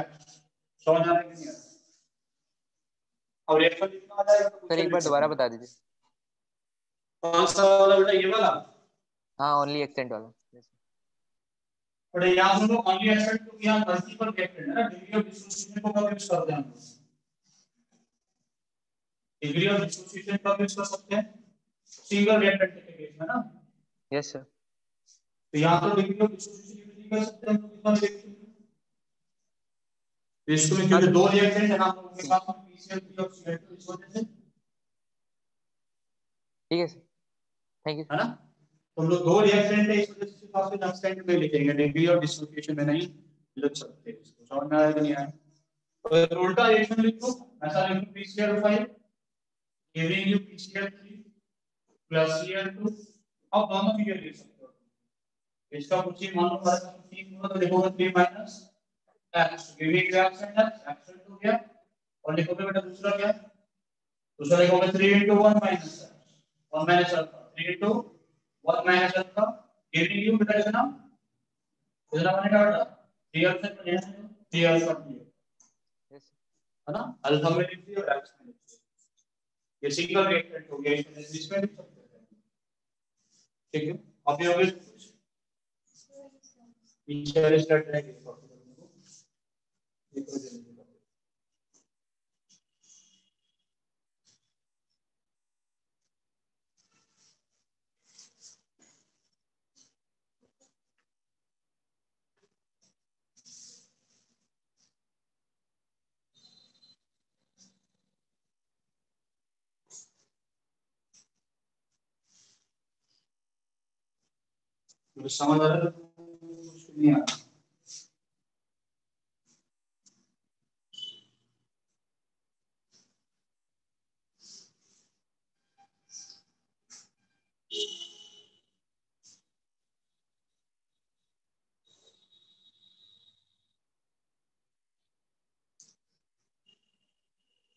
समझ आ रहा है कि नहीं और रिएक्शन कितना आ जाएगा सर एक बार दोबारा बता दीजिए कौन सा वाला बेटा ये वाला हाँ ओनली एक्सेंट वाला बड़े यहां हम लोग ओनली एक्सेंट को यहां मल्टीपल वेक्टर है ना डिग्री ऑफ डिसोसिएशन को कब यूज करते हैं हम डिग्री ऑफ डिसोसिएशन कब यूज कर सकते हैं सिंगल वेक्टर के केस में ना यस सर तो यहां तो डिग्री ऑफ डिसोसिएशन यूज कर सकते हैं हम कितना इसको में क्योंकि दो रिएक्टेंट है ना तो उनके पास में PCl3 और Cl2 इस वजह से ठीक है सर थैंक यू है ना तो हम लोग दो रिएक्टेंट है इस वजह से सिर्फ आपके एक्सटेंट में लिखेंगे डिग्री ऑफ डिसोसिएशन में नहीं लिख सकते इसको समझ में आया कि नहीं आया तो उल्टा रिएक्शन लिखो ऐसा लिखो PCl5 giving you PCl3 plus Cl2 अब दोनों फिगर लिख सकते हो इसका कुछ ही मान लो हमारे पास 3 होगा तो लिखोगे 3 minus x giving you accent हो गया और लिखोगे बेटा दूसरा क्या दूसरा लिखोगे 3 into 1 minus 1 minus alpha 3 into 1 minus alpha giving you बेटा कितना बनेगा बेटा 3 alpha बनेगा 3 alpha यस है ना अल्फा में लिख दिया और एक्स में लिख दिया ये सिंगल रिएक्टेंट हो गया इसमें लिख सकते हैं ठीक है अब ये हो गया पीछे स्टार्ट रहेगा तो समझ आ रहा है कुछ नहीं आ रहा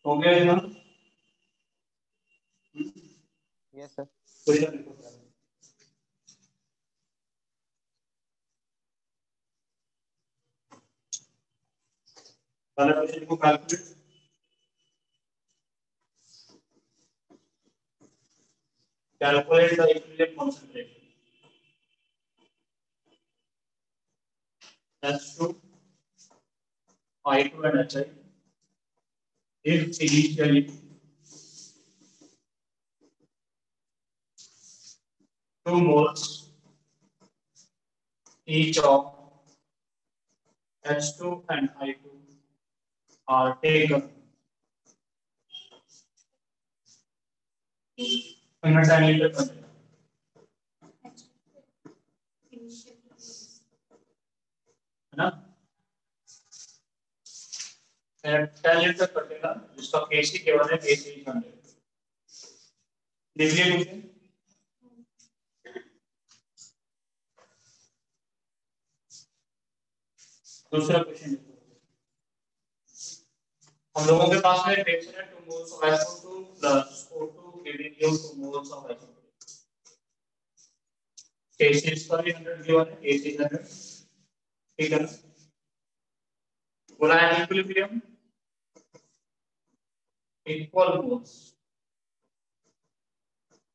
हो गया है ना यस सर क्वेश्चन लिखो पहला क्वेश्चन को calculate calculate the equilibrium concentration H2 I2 and HI if initially 2 moles each of H2 and I2 are taken इनमें 10 लीटर बनेगा, है ना? 10 लीटर कटेगा जिसका केसी केवल है केसी 100। देखिए मुझे दूसरा क्वेश्चन, हम लोगों के पास में रिएक्शन है 2 moles of SO2 plus O2 giving you 2 moles of SO2। केसी इसका भी 100 गिवन है, केसी 100, ठीक है ना? बोला है equilibrium equal moles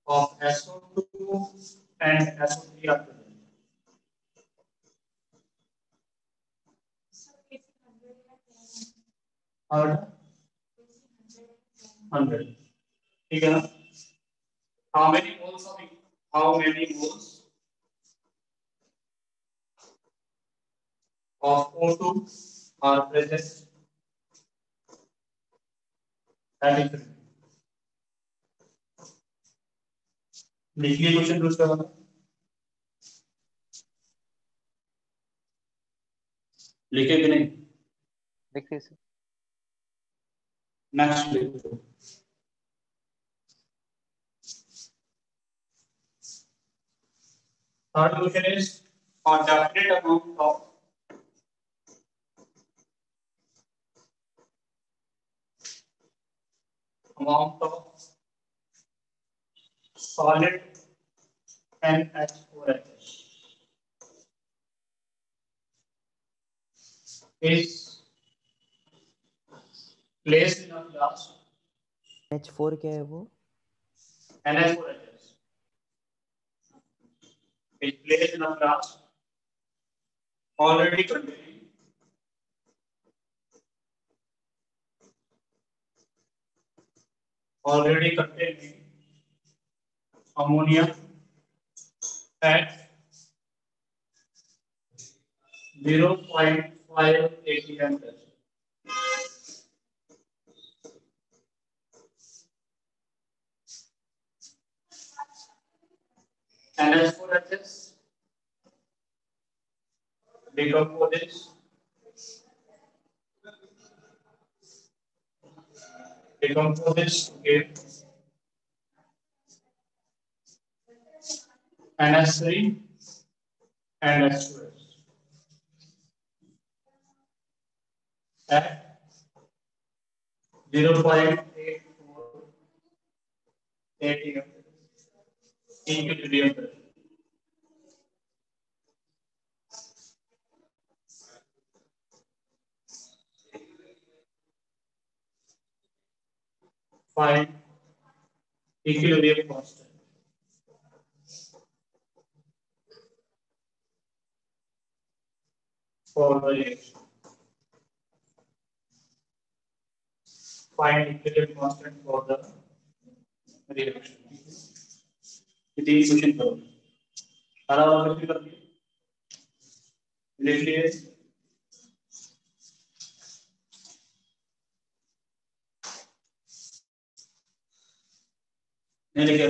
of SO2 and SO3 are present। और 100, ठीक है ना? How many moles of O2 are present at equilibrium? लिखिए क्वेश्चन दूसरा वाला, लिखे कि नहीं? देखिए सर। नेक्स्ट लिखो। Third question is on definite amount of solid NH4HS is placed in a glass। H4 क्या है वो? NH4HS is placed in a glass already containing ammonia at 0.5 atm pressure। NH4HS decomposes to give NH3 and H2S at 0.84 atm equilibrium pressure। Find equilibrium constant for the reaction। Find equilibrium constant for the reaction। ये 3 question करो, सारा वाला question कर दिए, लिख लिए। नहीं लिखे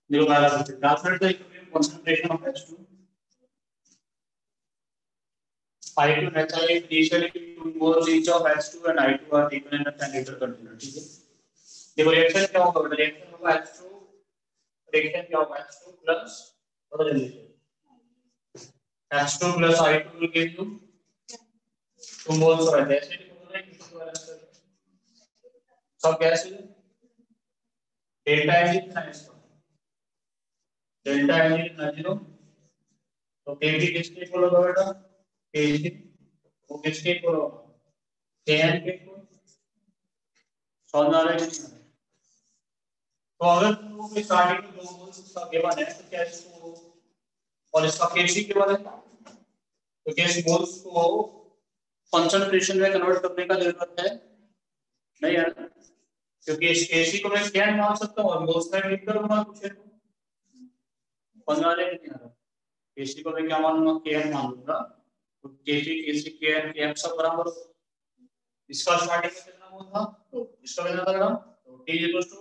देखो पहला question, calculate the equilibrium concentration of H2 I2 and HI initially 2 moles each of H2 and I2 are taken in a 10 liter container, ठीक है? देखो रिएक्शन क्या होगा, रिएक्शन होगा H2 प्लस बदल लीजिए H2 plus I2 will give you 2 moles of H। ऐसे लिखो ना किसी को अलग से सब कैसे डेल्टा H कितना है इसका, डेल्टा H कितना 0, तो Kb किसके इक्वल होगा बेटा, Kc वो किसके इक्वल होगा, Kn के इक्वल। समझ आ रहा है? तो अगर तुमको कोई स्टार्टिंग में 2 मोल्स इसका गिवन है तो क्या इसको और इसका Kc गिवन है तो क्या इस मोल्स को कंसंट्रेशन में कन्वर्ट करने का जरूरत है नहीं है, क्योंकि इस Kc को मैं क्या मान सकता हूँ और मोल्स में लिख करूंगा कुछ पंद्रह नहीं आ रहा, Kc को मैं क्या मानूंगा, Kn मान लूंगा, तो Kc Kn Km सब बराबर। इसका स्टार्टिंग में कितना मोल था, इसका कितना था मैडम, तो t इक्वल टू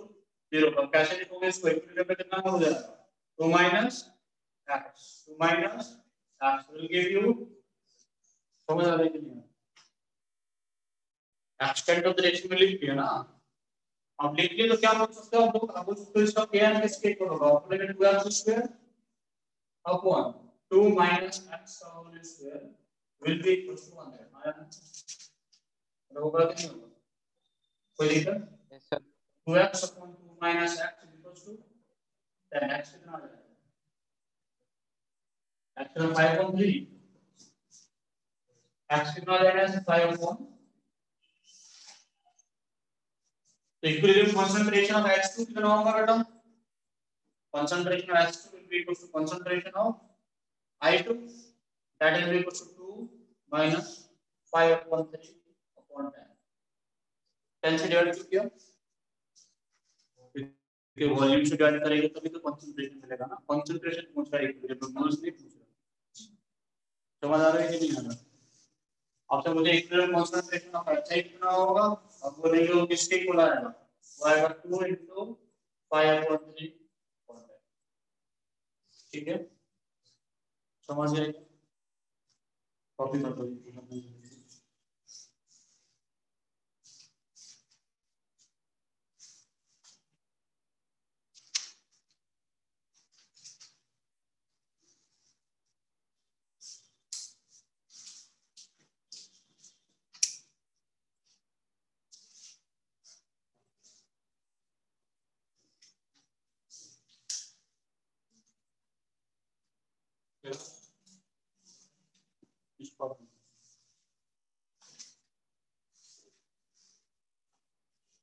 0 कब कैसे लिखोगे इसको, इक्विलिब्रियम पे कितना हो जाएगा 2 minus x will give you, समझ आ रही है कि नहीं, x ten to the ratio में लिख दिया ना, अब लिख दिए तो क्या बोल सकते हो आप लोग, अब तो इसका kn किसके इक्वल होगा, operator 2x square upon 2 minus x का whole square will be equal to 1 है, आया ना, तो होगा कि नहीं होगा, कोई दिक्कत, Yes, sir. 2x upon 2 minus x is equals to 10, x कितना आ जाएगा, x का 5/3, x कितना आ जाएगा 5/, तो इक्विलिब्रियम concentration of H2 कितना होगा बेटा, concentration of H2 will be equal to concentration of I2, that will be equal to 2 minus 5/3 upon 10, 10 से डिवाइड किया, क्योंकि वॉल्यूम से डिवाइड करेंगे तभी तो कंसंट्रेशन मिलेगा ना, कंसंट्रेशन पूछ रहा है इक्विलिब्रियम, मोल्स नहीं पूछ रहा, समझ आ रहा है कि नहीं आ रहा, आपसे मुझे इक्विलिब्रियम कंसंट्रेशन ऑफ H कितना होगा, अब बोलेंगे वो किसके इक्वल आएगा, वो आएगा 2 into 5/3, ठीक है, समझ गए, कॉपी कर दो,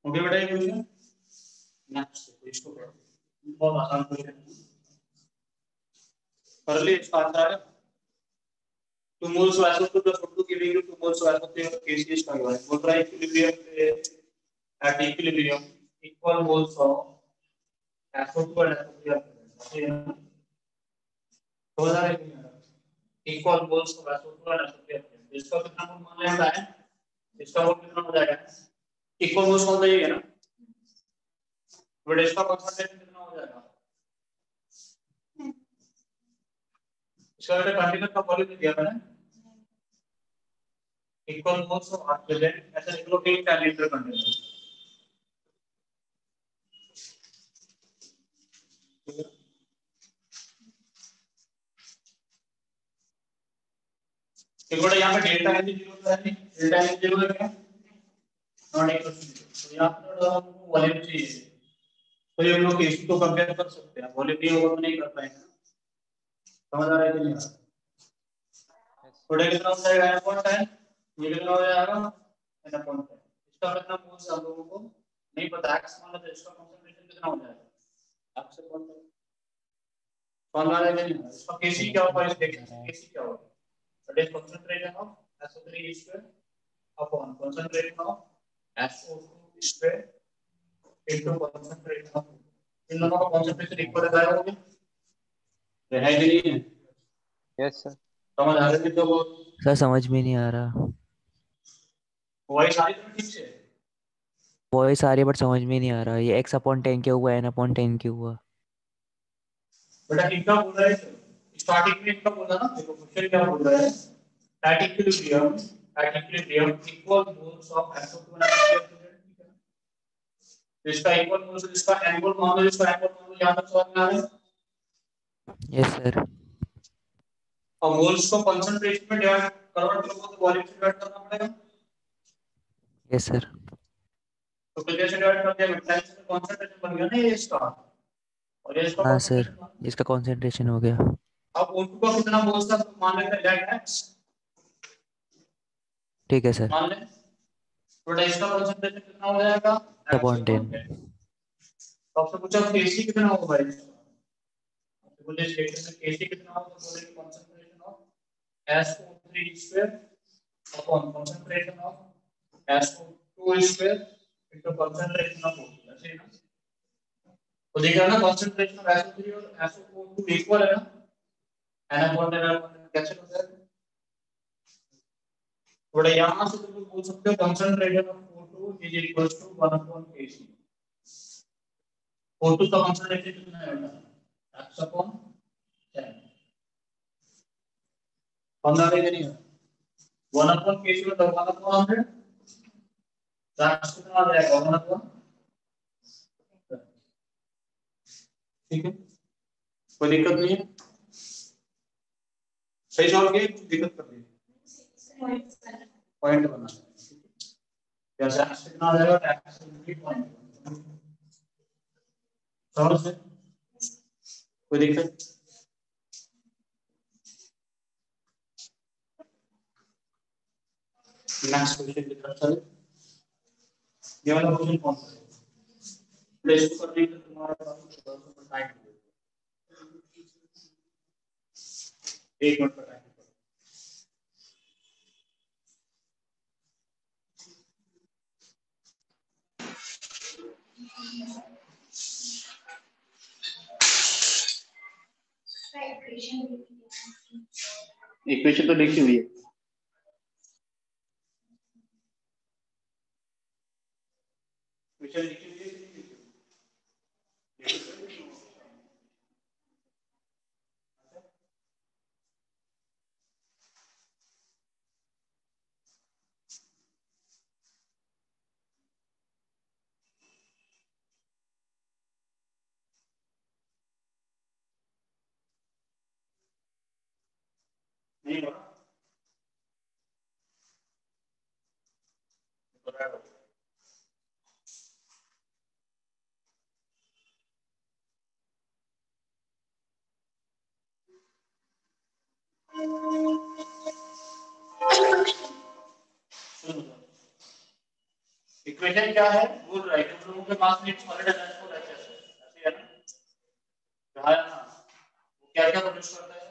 ओके बेटा, ये क्वेश्चन नेक्स्ट, इसको करो, बहुत आसान क्वेश्चन कर ले, इसका आंसर है 2 moles of SO2 plus O2 giving you 2 moles of SO3 of KCH का है, बोल रहा है equilibrium at equilibrium equal moles of SO2 and SO3 are तो जा रहे हैं equal moles of SO2 and SO3 are, इसका कितना मोल मान लेना है, इसका मोल कितना हो जाएगा, इक्वल मोल्स कौन सा ये है ना, बट इसका कंसंट्रेशन कितना हो जाएगा, इसका कंटेनर का वॉल्यूम दिया मैंने, equal moles of R present, ऐसा लिख लो कि 10 लीटर कंटेनर, एक बार यहाँ पे डेल्टा एन जीरो है, डेल्टा एन जीरो है क्या, नॉट इक्वल टू जीरो, तो यहाँ पर हमको वॉल्यूम चाहिए, तो ये हम लोग केस को कंपेयर कर सकते हैं, वॉल्यूम नहीं होगा तो नहीं कर पाएंगे, समझ आ रहा है कि नहीं, थोड़ा कितना हो जाएगा n अपॉन 10, ये कितना हो जाएगा n अपॉन 10, इसका कितना मोल्स आप लोगों को नहीं पता, x मान लो तो इसका कंसंट्रेशन कितना हो जाएगा, x अपॉन 10, समझ आ रहा है कि नहीं, इसका केसी क्या होगा, इस देखिए केसी क्या होगा, that is concentration of SO3 square upon concentration of SO2 square into concentration of, इन दोनों का concentration इक्वल रहेगा, रहेगा कि नहीं, Yes, sir. समझ आ रही है तो सर समझ में नहीं आ रहा, वॉइस आ रही है ठीक से, वॉइस आ रही है बट समझ में नहीं आ रहा, ये x/10 क्या हुआ, n/10 क्यों हुआ, बेटा इनका बोल रहा है, स्टार्टिंग में इनका बोला ना, देखो क्वेश्चन क्या बोल रहा है, at equilibrium equal moles of SO2 and SO3, इसका इक्वल मोल्स, इसका n मोल मान लो, इसका n मोल मान लो, यहां तक समझ में आ रहा है, यस सर, और मोल्स को कंसंट्रेशन में डिवाइड कन्वर्ट करोगे तो वॉल्यूम से डिवाइड करना पड़ेगा, यस सर, तो कितने से डिवाइड कर दिया, मेटालिक से कंसंट्रेशन बन गया ना ये इसका, और ये इसका हाँ सर, कंसंट्रेशन, इसका कंसंट्रेशन हो गया, अब O2 का कितना मोल्स था तो मान लेते हैं डेल्टा x, ठीक है सर, मान ले, तो इसका कंसंट्रेशन कितना हो जाएगा x/10, तो आपसे पूछा केसी कितना होगा भाई, आपसे बोले स्टेटमेंट में केसी कितना होगा, तो बोले concentration of SO3 square upon concentration of SO2 square into concentration of O2, ऐसे है ना, तो देखा ना कंसंट्रेशन ऑफ SO3 और SO2 इक्वल है ना, n अपॉन n कैसे होता है, थोड़ा यहां से तुम बोल सकते हो concentration of O2 is equal to 1 upon kc। O2 का कंसंट्रेशन कितना है बेटा? x upon 10। फॉर्मूला देख रही है 1 अपॉन kc में 1 अपॉन 100, x कितना आ जाएगा 1 अपॉन। ठीक है, कोई दिक्कत नहीं है, सही सॉल्व किए, दिक्कत कर दी पॉइंट बना जैसे x कितना आ जाएगा x पॉइंट समझ में, कोई दिक्कत। नेक्स्ट क्वेश्चन की तरफ चले। ये वाला क्वेश्चन कौन सा है? प्लेस को करने के लिए तुम्हारे पास थोड़ा सा टाइम है, 1 मिनट का टाइम है। इक्वेशन तो लिखी हुई है, इक्वेशन लिखी हुई है कि नहीं लिखी हुई? नहीं बोला इक्वेशन क्या है बोल रहा है कि हम लोगों के पास में एक सॉलिड ट्रांसपोर्ट है, ऐसे है ना, रहा है ना, वो क्या क्या प्रोड्यूस करता है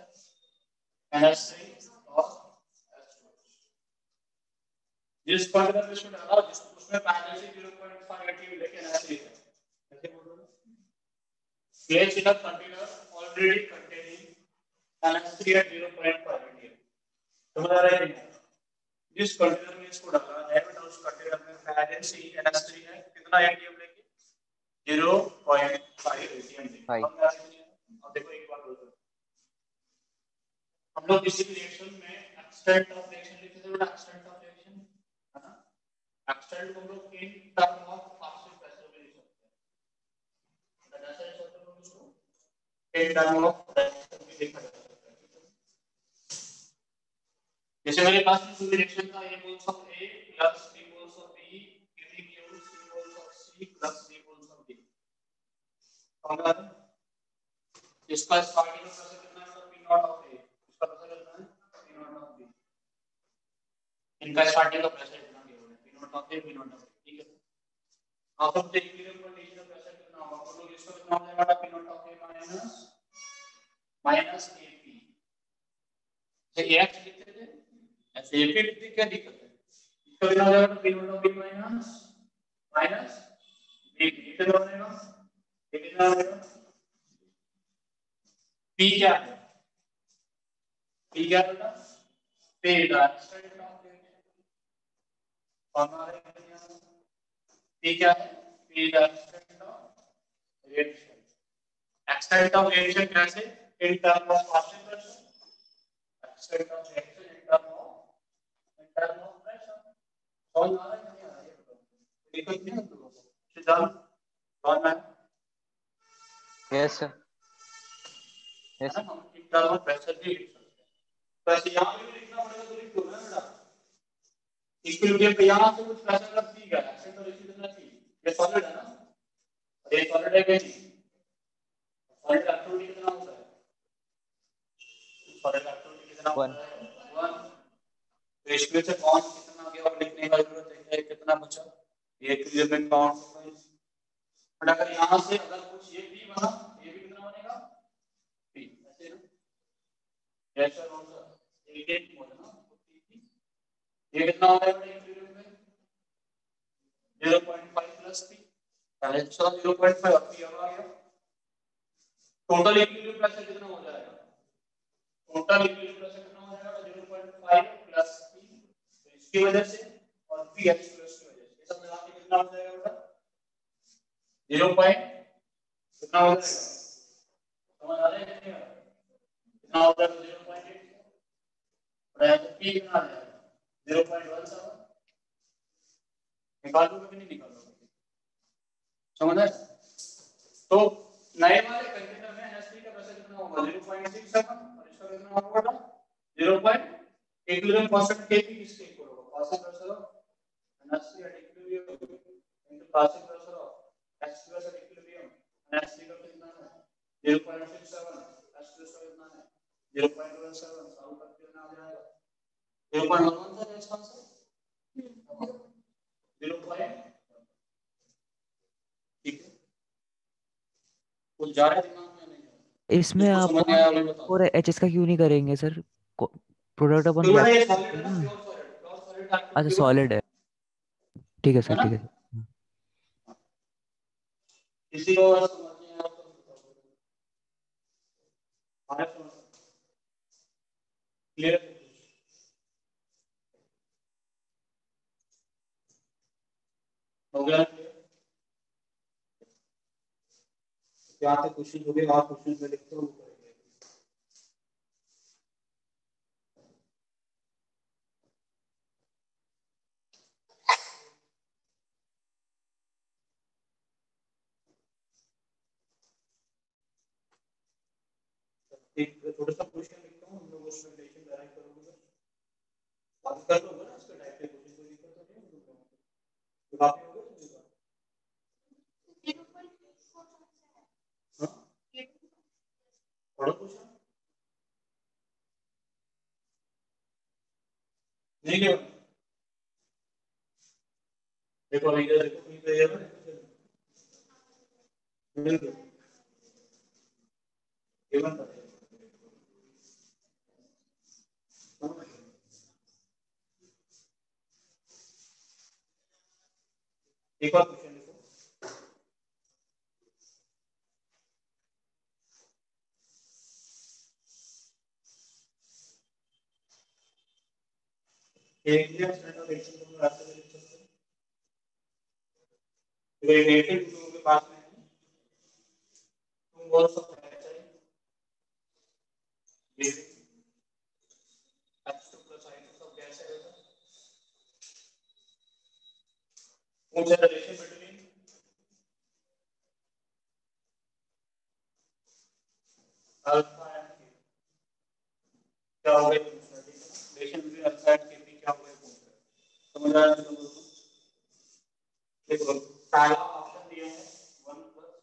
NH3 और H2। जिस पर्टिकुलर में डाला जिस उसमें पहले से 0.5 एटीव लेके NH3 है, ऐसे बोल रहे हैं place in a container already containing NH3 at 0.5 एटीव। समझ आ रहा है क्या? जिस कंटेनर में इसको डाला है बेटा उस कंटेनर में पहले से ही NH3 है, कितना एटीएम लेके 0.5 एटीएम लेके। अब देखो एक बात बोलते हैं, हम लोग किसी भी रिएक्शन में एक्सटेंट ऑफ रिएक्शन लिखते थे बेटा, एक्सटेंट ऑफ रिएक्शन है ना, एक्सटेंट को हम लोग इन टर्म ऑफ पार्शियल प्रेशर में लिख सकते हैं, बेटा ऐसा लिख सकते हैं उसको इन टर्म ऑफ प्रेशर में लिखा जा सकता है। जैसे मेरे पास में रिएक्शन था A moles of A plus B moles of B giving you C moles of C plus D moles of D। Formula इसका स्टार्टिंग का प्रेशर कितना है P नॉट ऑफ A, इसका प्रेशर कितना है P नॉट ऑफ B। इनका starting का pressure कितना गिवन है P not of A P not of B। ठीक है, आप अब देखिए इक्विलिब्रियम कंडीशन का प्रेशर कितना होगा, तो लोग इसका कितना हो जाएगा P not of A minus AP। ये AX लिखते थे ऐसे AP लिखते, क्या दिक्कत है, इसका कितना हो जाएगा P not of B minus B कितना हो जाएगा, ये कितना हो जाएगा P क्या है, P क्या बेटा P the extent of reaction. हमारे P क्या है P the extent of reaction. Extent of reaction कैसे in term of partial pressure, extent of reaction in term of pressure. Solve आ रहा है कि नहीं आ रहा है बताओ, दिक्कत नहीं है तुम लोगों को, सिद्धांत सॉल्व है यस सर, यस ना, हम इन टर्म ऑफ प्रेशर भी लिख सकते हैं, तो ऐसे यहां पे भी लिखना पड़ेगा तो लिख दो ना बेटा, इक्विलिब्रियम पे यहां से कुछ प्रेशर रख दी गया एक्शन तो लिख देना चाहिए, ये सॉलिड है ना, ये सॉलिड है कि नहीं, सॉलिड एक्टिविटी कितना होता है, सॉलिड एक्टिविटी कितना 1 होता है 1, तो इसमें से कौन कितना गया और लिखने का जरूरत है, कितना बचा ये इक्विलिब्रियम में काउंट होगा। बट अगर यहां से अगर कुछ ये भी बना, ये भी कितना बनेगा p, ऐसे ना, जैसा कौन सा एक मोल ना, ये कितना हो जाएगा इक्विलिब्रियम में 0.5 प्लस p, पहले चला 0.5 अब p आ गया, टोटल इक्विलिब्रियम प्रेशर कितना हो जाएगा, टोटल इक्विलिब्रियम प्रेशर कितना हो जाएगा 0.5 प्लस p, तो इसकी वजह से और px प्लस की वजह से, ये सब मिला के 0 पॉइंट कितना हो जाएगा, समझ आ रहा है कितना हो जाएगा 0.8 और यहाँ पे p कितना आ जाएगा 0.17 निकाल दो कि नहीं निकाल दो, समझ आया। तो नए वाले कंटेनर में NH3 का प्रेशर कितना होगा 0.67 और इसका कितना होगा 0. इक्विलिब्रियम कांस्टेंट Kp किसके इक्वल होगा, passing pressure of NH3 at equilibrium into passing pressure of H2 at equilibrium, NH3 का कितना है 0.67, H2 का कितना है 0.17, सॉल्व करके कितना आ जाएगा 0.11 था इसका आंसर 0. ठीक है, कुछ जा रहा है दिमाग में नहीं, इसमें जिसको आप समझ नहीं आया वो बताओ। और एचएस का क्यों नहीं करेंगे सर, प्रोडक्ट अपन तो ये गैस सॉलिड है करते ना, हैं ना। प्योर सॉलिड अच्छा प्योर सॉलिड है, ठीक है सर, है ना, ठीक है सर। किसी को और समझ नहीं आया तो बताओ, हमारे समझ क्लियर हो गया, क्या थे क्वेश्चन हो गए, आप क्वेश्चन में लिखते हो वो करेंगे। एक थोड़ा सा क्वेश्चन लिखता हूँ, हम लोग उसमें रिलेशन डायरेक्ट करोगे, बात कर लोगे ना इसका टाइप के क्वेश्चन, कोई दिक्कत तो नहीं है, तो काफी हो गया। हाँ पढ़ो क्वेश्चन नहीं क्या देखो नहीं देखो नहीं तो ये मिल गया ये बन एक और क्वेश्चन लिखो, एक दिया स्टैंडर्ड रिएक्शन को रास्ते में लिख सकते हैं, तो ये रिएक्शन तुम के पास में है, तुम बोल सकते हैं ये H2 plus I2 सब गैस है, पूछ रहा रिलेशन बिटवीन अल्फा एंड के, क्या हो गया पूछना, ठीक है ना, रिलेशन बिटवीन अल्फा एंड के क्या हो गया पूछना, समझ आ रहा है तुम लोगों को। देखो पहला ऑप्शन दिया है 1 प्लस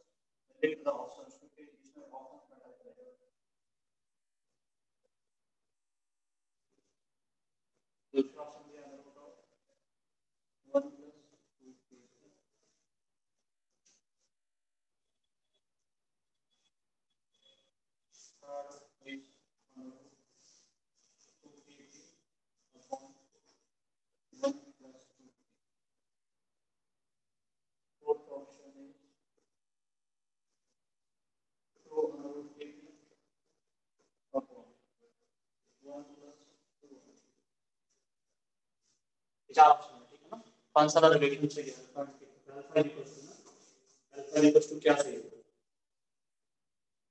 लिख द ऑप्शंस क्योंकि इसमें ऑप्शन में टाइप करेगा, दूसरा ऑप्शन दिया है बताओ 1 plus 2 third is 2 upon 1 plus 2, fourth option is 2 upon 1 plus 2, चार ऑप्शन है, ठीक है ना, कौन सा वाला रिलेशन चाहिए अल्फा इक्वल्स टू क्या चाहिए,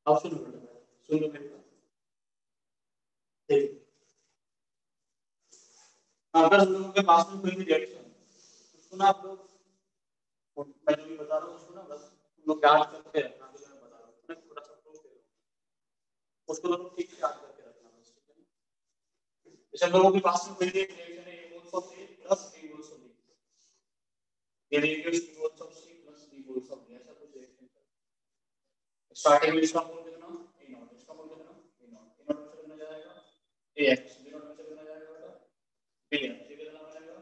ऑप्शन सुन लो मेरे बात, देखिए अगर हम लोगों के पास में कोई भी रिएक्शन उसको ना आप लोग मैं जो भी बता रहा हूँ उसको ना बस तुम लोग याद करके रखना, जो मैं बता रहा हूँ मैं थोड़ा सा प्रूफ दे रहा हूँ उसको लोग ठीक से याद करके रखना बस, ठीक है ना। जैसे हम लोगों के पास में कोई भी रिएक्शन है A moles of A plus B moles of B, ये reaction B moles of C plus B moles of B, ऐसा कुछ रिएक्शन स्टार्टिंग में इसका मोल कितना A0, इसका मोल कितना A0, A0 में से कितना जाएगा AX, B0 में से कितना जाएगा BX, ये कितना बनेगा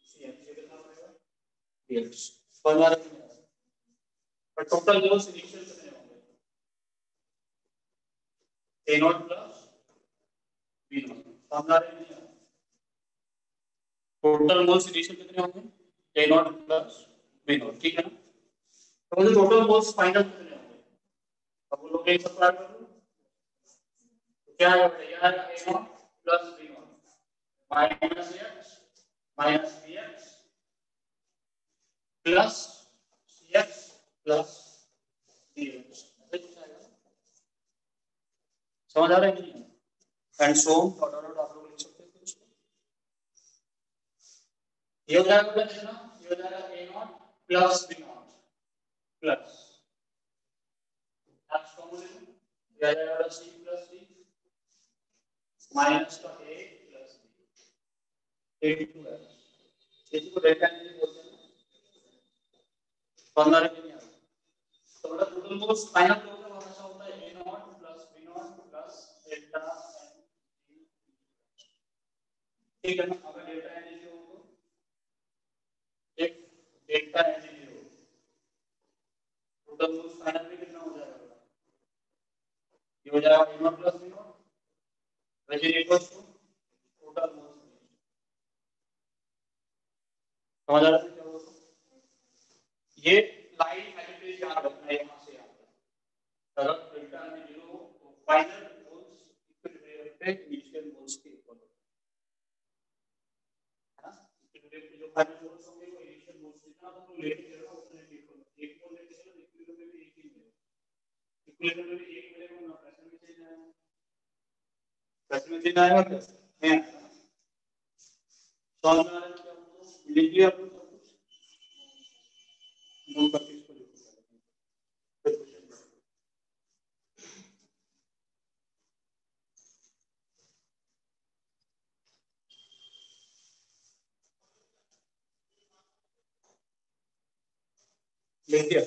CX, ये कितना बनेगा BX, पर बार पर टोटल मोल्स इनिशियल कितने होंगे A0 प्लस B0, फॉर्मूला नहीं है, टोटल मोल्स इनिशियल कितने होंगे A0 प्लस B0, ठीक है ना, तो मुझे टोटल मोल्स फाइनल कितने होंगे, अब वो लोग एक सब्ट्रैक्ट कर लो, तो क्या आएगा ये आएगा A0 plus B0 minus X minus BX plus CX plus समझ आ रहा है कि नहीं? एंड सो डॉट डॉट आप लोग लिख सकते हैं इसको। ये हो जाएगा प्लस ना, ये हो जाएगा a not plus b not plus x common ले लो, ये आ जाएगा c प्लस d माइनस का a plus b into x इसको डेल्टा एन बोलते हैं। समझ आ रहा है कि नहीं? तो मतलब टोटल फोर्स फाइनल टोटल हमेशा होता है a not plus b not plus delta n, ठीक है ना? अगर डेल्टा n 0 हो तो एक delta n 0 total force final में कितना हो जाएगा? ये हो जाएगा a not plus b not which is equals to total force. समझ आ रहा है क्या बोल रहा हूं? ये लाइन एलिमेंट याद रखना है यहां से याद रखना। अगर डेल्टा n 0 हो तो फाइनल फोर्स इक्विलिब्रियम पे इनिशियल फोर्स के इक्वल होगा, है ना? इक्विलिब्रियम पे जो फाइनल फोर्स होंगे वो इनिशियल फोर्स जितना तुम लेके चलो उतने के इक्वल होगा। एक को लेके चलो इक्विलिब्रियम में भी एक ही मिलेगा, इक्विलिब्रियम में भी एक मिलेगा ना, प्रेशर में चेंज आएगा, प्रेशर में चेंज आएगा कैसे नहीं आएगा। सॉल्व करना है क्या आपको लिखिए, आप सब कुछ नोट करके इसको लिखो। लिखिए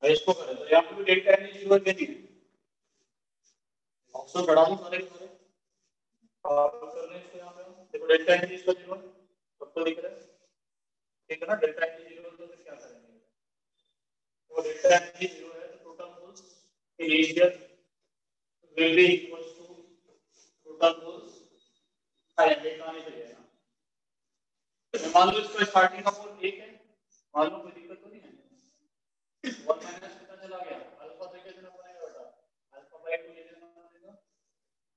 इसको करें तो यहाँ पे भी डेल्टा n 0 है नहीं, ऑप्शन बढ़ा दूं सारे सारे और कर लें इसको। यहाँ पे देखो डेल्टा n इसका 0 है, सबको दिख रहा है, ठीक है ना? डेल्टा n 0 तो फिर क्या करेंगे? तो डेल्टा n 0 है तो total force initial will be equals to total force final का नहीं चलेगा ना। मान लो इसका स्टार्टिंग का फोर्स 1 है, मान लो कोई दिक्कत तो नहीं है। 1 माइनस कितना चला गया? अल्फा तो क्या देना पड़ेगा बेटा? अल्फा बाय 2 ये देना पड़ेगा,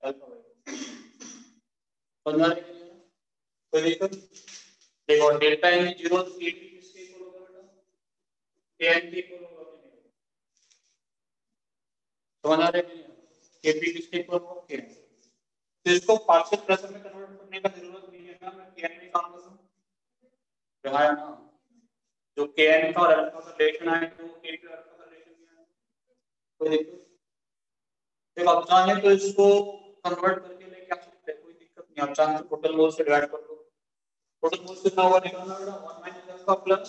अल्फा बाय 2 समझ आ रही है? कोई दिक्कत? देखो डेल्टा n 0 तो k p किसके इक्वल होगा बेटा? kn के इक्वल होगा कि नहीं? समझ आ रही है? k p किसके इक्वल होगा? kn। तो इसको पार्शियल प्रेशर में कन्वर्ट करने का जरूरत नहीं है ना, मैं kn में काम करूं रहा है ना। जो kn का और अल्फा का रिलेशन है तो k p अल्फा का रिलेशन क्या है? कोई दिक्कत? जब आप चाहें तो इसको कन्वर्ट करके लेके आ सकते हैं, कोई दिक्कत नहीं। आप चाहें तो टोटल मोल से डिवाइड कर दो, टोटल मोल कितना हुआ निकालना बेटा? 1 minus alpha plus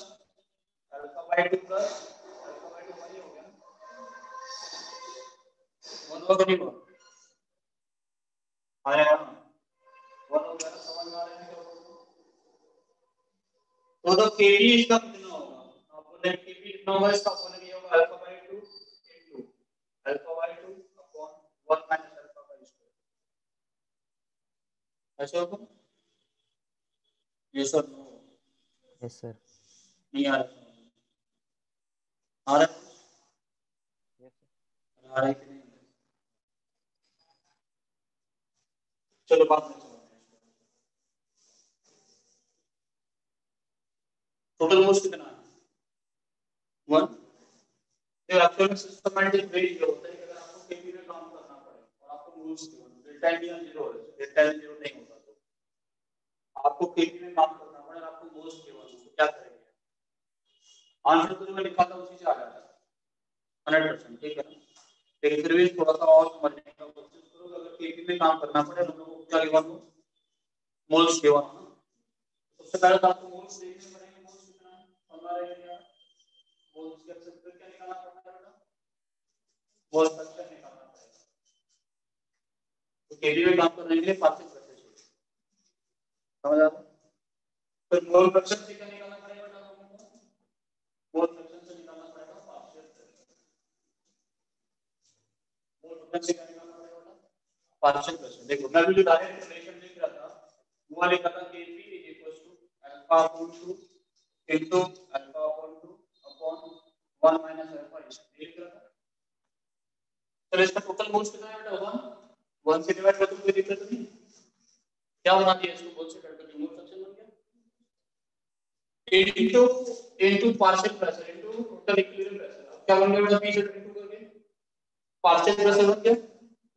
alpha by 2 plus alpha by 2 वही हो गया ना, 1 होगा नहीं हुआ? आया ना 1 हो गया ना। समझ में आ रहा है क्या बोल रहा हूं? तो kb इसका कितना होगा? आप बोले kb कितना होगा इसका? बोले ये होगा alpha by 2 into alpha by 2 upon 1 minus alpha by square, ऐसे होगा? ये सर नो यस सर। नहीं आ रहा, आ रहा है? Yes sir. आ रहा है कि नहीं? चलो बात में चलते हैं। टोटल मोल्स कितना है? 1। तो एक्चुअल में सिस्टमैटिक वे ये होता है कि अगर आपको केपी में काम करना पड़े और आपको मोल्स गिवन डेल्टा n 0 है, डेल्टा n 0 नहीं होता तो आपको केपी में काम करना पड़े और आपको मोल्स गिवन हो तो क्या करेंगे? आंसर तो जो मैं लिखा था उसी से आ जाता है 100%, ठीक है ना? लेकिन फिर भी थोड़ा सा और समझने का कोशिश करो। अगर केपी में काम करना पड़े हम लोगों को क्या गिवन हो? मोल्स गिवन हो ना। सबसे पहले तो आपको मोल्स देखने पड़ेंगे, मोल्स कितना है हमारे यहाँ। मोल्स के एक्सेप्टर क्या निकालना पड़ता है बेटा? मोल फ्रैक्शन निकालना पड़ेगा। तो केबी में काम करने के लिए पार्शियल फ्रैक्शन चाहिए, समझ आ रहा है? फिर मोल फ्रैक्शन से क्या निकालना पड़ेगा बेटा लोगों को? मोल फ्रैक्शन से निकालना पड़ेगा पार्शियल फ्रैक्शन। मोल टर्बुलेंस क्या निकालना पड़ेगा बेटा, पार्शियल प्रेशर। देखो मैं भी जो डायरेक्ट रिलेशन लिख रहा था वो लिखा था Kp is equal to alpha upon 2 into alpha upon 2 upon 1 minus alpha, इसलिए लिख रहा था। चलो इसका टोटल मोल्स कितना है बेटा, 1 से डिवाइड कर दो, कोई दिक्कत नहीं। क्या बना दिया इसको, मोल से कट करके मोल फ्रैक्शन बन गया, into partial pressure into total equilibrium pressure. क्या बन गया बेटा, पी से इनटू करके पार्शियल प्रेशर बन गया,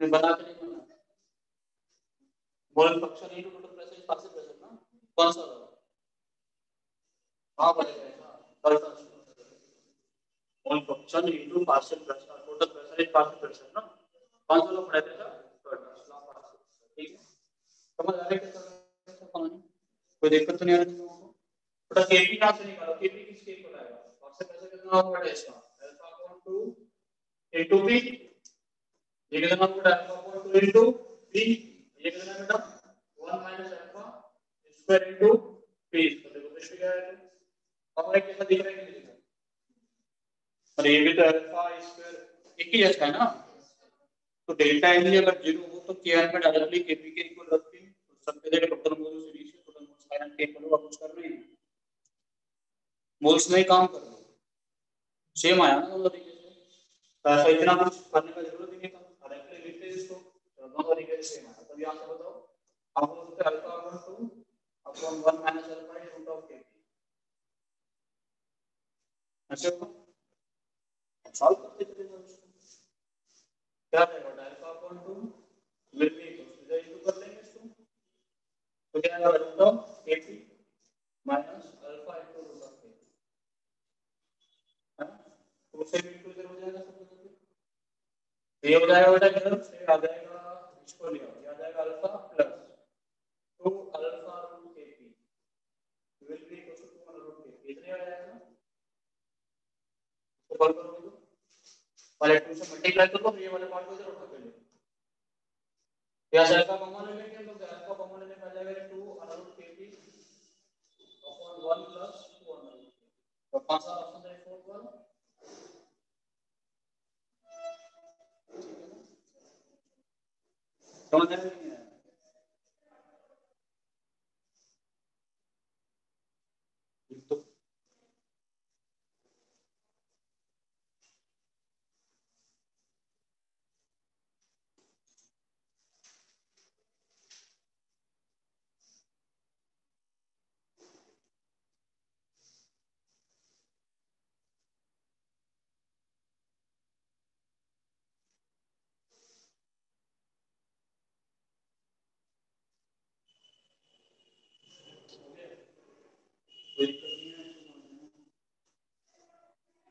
मैं बना के नहीं बना, mole fraction into total pressure is partial pressure ना, कौन सा वाला, हां बनेगा ऐसा, mole fraction into partial pressure total pressure is partial pressure ना, कौन सा वाला पढ़ा था, ठीक है। समझ आ रहा है कैसा कहानी, कोई दिक्कत तो नहीं आ रही तुमको। बेटा केपी कहां से निकालो, केपी किस केस को लाएगा, पार्शियल प्रेशर कितना होगा बेटा इसका, अल्फा अपॉन 2 इनटू बी, ये कितना होगा अल्फा अपॉन 2 इनटू बी, ये कितना है बेटा 1 minus alpha square into B. तो देखो कुछ भी क्या है, अब एक कैसा दिख रहा है कि नहीं दिख रहा है, और ये भी तो अल्फा स्क्वायर एक ही जैसा है ना, तो डेल्टा एन अगर 0 हो तो केआर में डायरेक्टली केपी के इक्वल रख के सब पे देखो टोटल मोल सीरीज से टोटल मोल्स का के इक्वल होगा, कुछ करना ही नहीं, मोल्स में ही काम कर लो, सेम आया ना दोनों तरीके से, तो ऐसा इतना कुछ करने का जरूरत ही नहीं था, डायरेक्टली लिखते हैं इसको, तो दोनों तरीके से सेम आया। तब यहां से बताओ आप बोल सकते alpha upon 2 upon 1 minus alpha is root of KP, ऐसे होगा, सॉल्व करते चले जाओ इसको, क्या रहेगा alpha upon 2 will be equal to इधर इनटू कर लेंगे इसको, तो क्या आएगा root of KP minus alpha into root of KP, है ना, तो उससे भी इक्वल हो जाएगा सब कुछ, तो ये हो जाएगा बेटा इधर से आ जाएगा, इसको ले आओ, ये आ जाएगा alpha plus 2 alpha root KP will be equal to 2 root KP, इतने आ जाएगा ना, तो सॉल्व करोगे तो वाले 2 से मल्टीप्लाई करो, ये वाले पार्ट को इधर उठा के ले, या अल्फा कॉमन ले लेंगे तो अल्फा कॉमन लेने का जाएगा 2 root KP upon 1 plus 2 root, तो कौन सा ऑप्शन है, फोर्थ वाला, समझ में नहीं आया, तो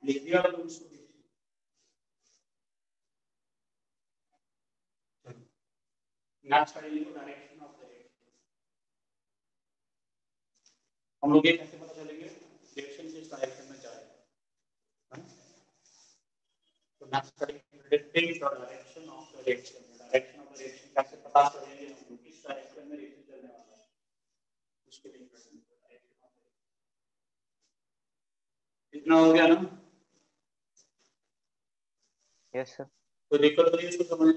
लिख दिया तो उसको नेक्स्ट करेंगे तो डायरेक्शन ऑफ द रेट, हम लोग ये कैसे पता चलेंगे डायरेक्शन किस डायरेक्शन में जाएगा, तो नेक्स्ट करेंगे predicting the direction of the reaction, direction of the reaction कैसे पता करेंगे हम लोग किस डायरेक्शन में रिएक्शन चलने वाला है, उसके लिए इतना हो गया ना, यस सर। तो दिक्कत नहीं इसको समझ,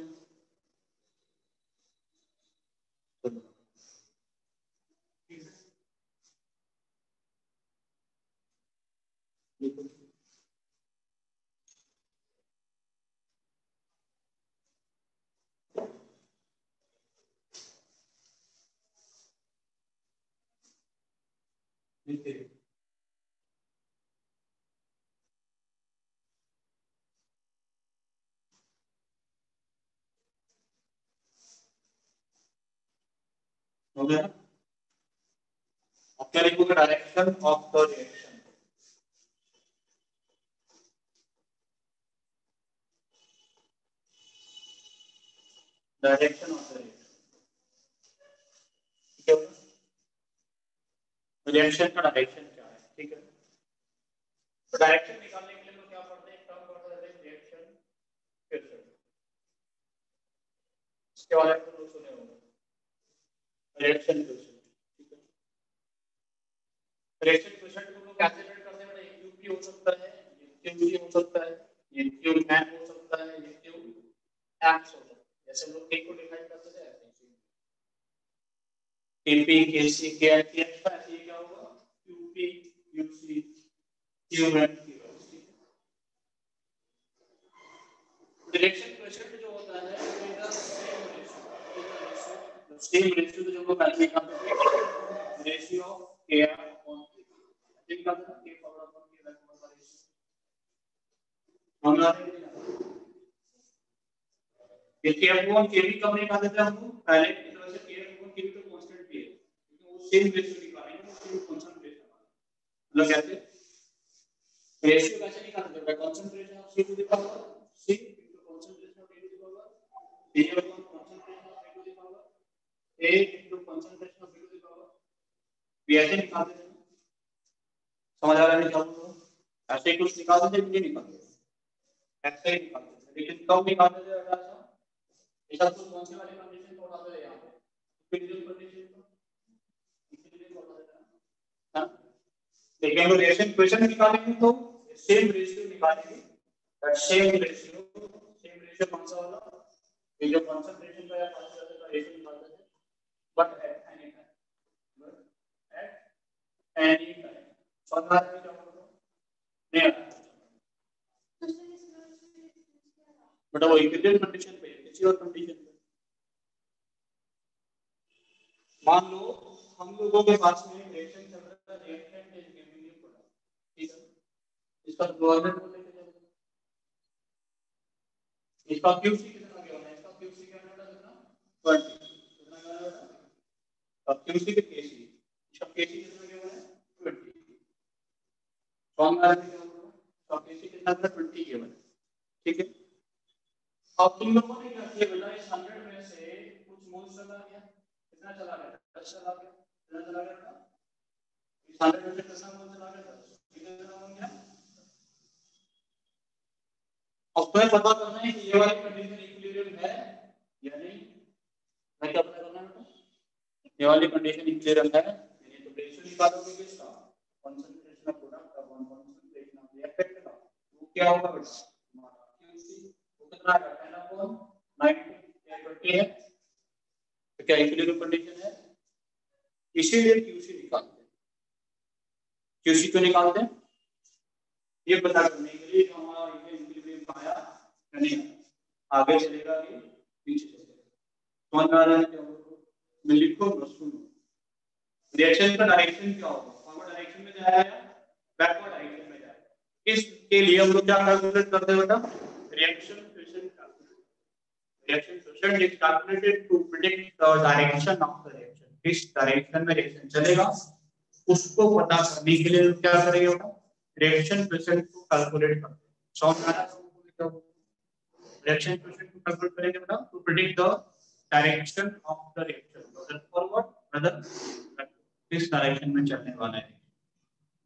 हो गया, अब क्या लिखोगे direction of the reaction, direction of the reaction, ठीक है, रिएक्शन का डायरेक्शन क्या है, ठीक है, तो डायरेक्शन निकालने के लिए हम क्या पढ़ते हैं, टर्म पढ़ते हैं रिएक्शन, फिर इसके बारे में तो सुने होंगे रिएक्शन क्वेश्चन, ठीक है, रिएक्शन क्वेश्चन को हम लोग कैसे रेट करते हैं, ये क्यू हो सकता है, ये क्यू हो सकता है, ये क्यू मैन हो सकता है, ये क्यू एक्ट्स होता है। जैसे हम लोग के को डिफाइन करते थे ऐसे ही टीपी केसी के एच का ऐसे क्या होगा QP UC Q and direction question जो होता है वो सेम रेशियो तो जो हम पहले निकालते थे रेशियो ऑफ के अपॉन के निकालते थे के पावर अपॉन के बैक का रेशियो हम ये के अपॉन के भी कम निकालते थे हम पहले की तरह से के अपॉन के भी तो कांस्टेंट भी है लेकिन वो सेम रेशियो निकालेंगे वो सेम कांस्टेंट मतलब कैसे रेशियो कैसे निकालते थे concentration of C to the power C into concentration of A to the power b upon concentration of A to the power a into concentration of b to the power b ऐसे निकालते थे समझ आ रहा है क्या बोल ऐसे कुछ निकालते थे नहीं निकालते ऐसे ही निकालते थे लेकिन कब निकालते थे ऐसा ऐसा तो कौन से वाले कंडीशन को उठाते थे यहां पे इक्विलिब्रियम कंडीशन को इक्विलिब्रियम को उठाते थे हां लेकिन हम रिएक्शन क्वेश्चन निकालेंगे तो सेम रेशियो निकालेंगे दैट सेम रेशियो कौन सा वाला ये जो कंसंट्रेशन का या कॉन्सेंट्रेशन का रेशियो निकालते थे बट एट एनी टाइम समझ में क्या बोल रहा नहीं बट वो इक्विलिब्रियम कंडीशन पे किसी और कंडीशन पे मान लो हम लोगों के पास में रिएक्शन चल रहा है reactant is giving you product ठीक है इसका कोऑर्डिनेट बोल लेके चलो इसका क्यूसी कितना क्या होना है इसका क्यूसी क्या होना है 20 कितना क्या होना है अब क्यूसी के केसी इसका केसी कितना क्या होना है 20 फॉर्म आ रहा है क्या होगा तो केसी कितना था 20 के बने ठीक है अब तुम लोगों ने क्या किया बेटा इस 100 में से कुछ मोल्स चला गया कितना चला गया 10 चला गया कितना चला गया इस 100 में से कितना मोल चला गया 10 कितना हो गया अब तुम्हें पता करना है कि ये वाली कंडीशन इक्विलिब्रियम है या नहीं मैं क्या पता करना है ये वाली कंडीशन इक्विलिब्रियम है यानी तो रेशियो निकालोगे किसका कंसंट्रेशन ऑफ प्रोडक्ट का कंसंट्रेशन ऑफ रिएक्टेंट का वो क्या होगा बेटा क्यूसी वो कितना है 10 अपॉन 90 या 20 है तो क्या इक्विलिब्रियम कंडीशन है इसीलिए क्यूसी निकालते हैं क्यूसी क्यों निकालते हैं ये पता करने के लिए हमारा इक्विलिब्रियम आया नहीं आगे चलेगा कि पीछे चलेगा समझ आ रहा है क्या मैं लिखो सुनो रिएक्शन का डायरेक्शन क्या होगा फॉरवर्ड डायरेक्शन में जाएगा या बैकवर्ड डायरेक्शन में जाएगा इसके लिए हम लोग क्या कैलकुलेट करते हैं बेटा reaction question is calculated to predict the direction of the reaction किस डायरेक्शन में रिएक्शन चलेगा उसको पता करने के लिए क्या करेंगे बेटा रिएक्शन क्वेश्चन को कैलकुलेट करते हैं समझ आ रहा है रिएक्शन क्वेश्चन को कैलकुलेट करेंगे बेटा to predict the direction of the reaction whether forward whether किस डायरेक्शन में चलने वाला है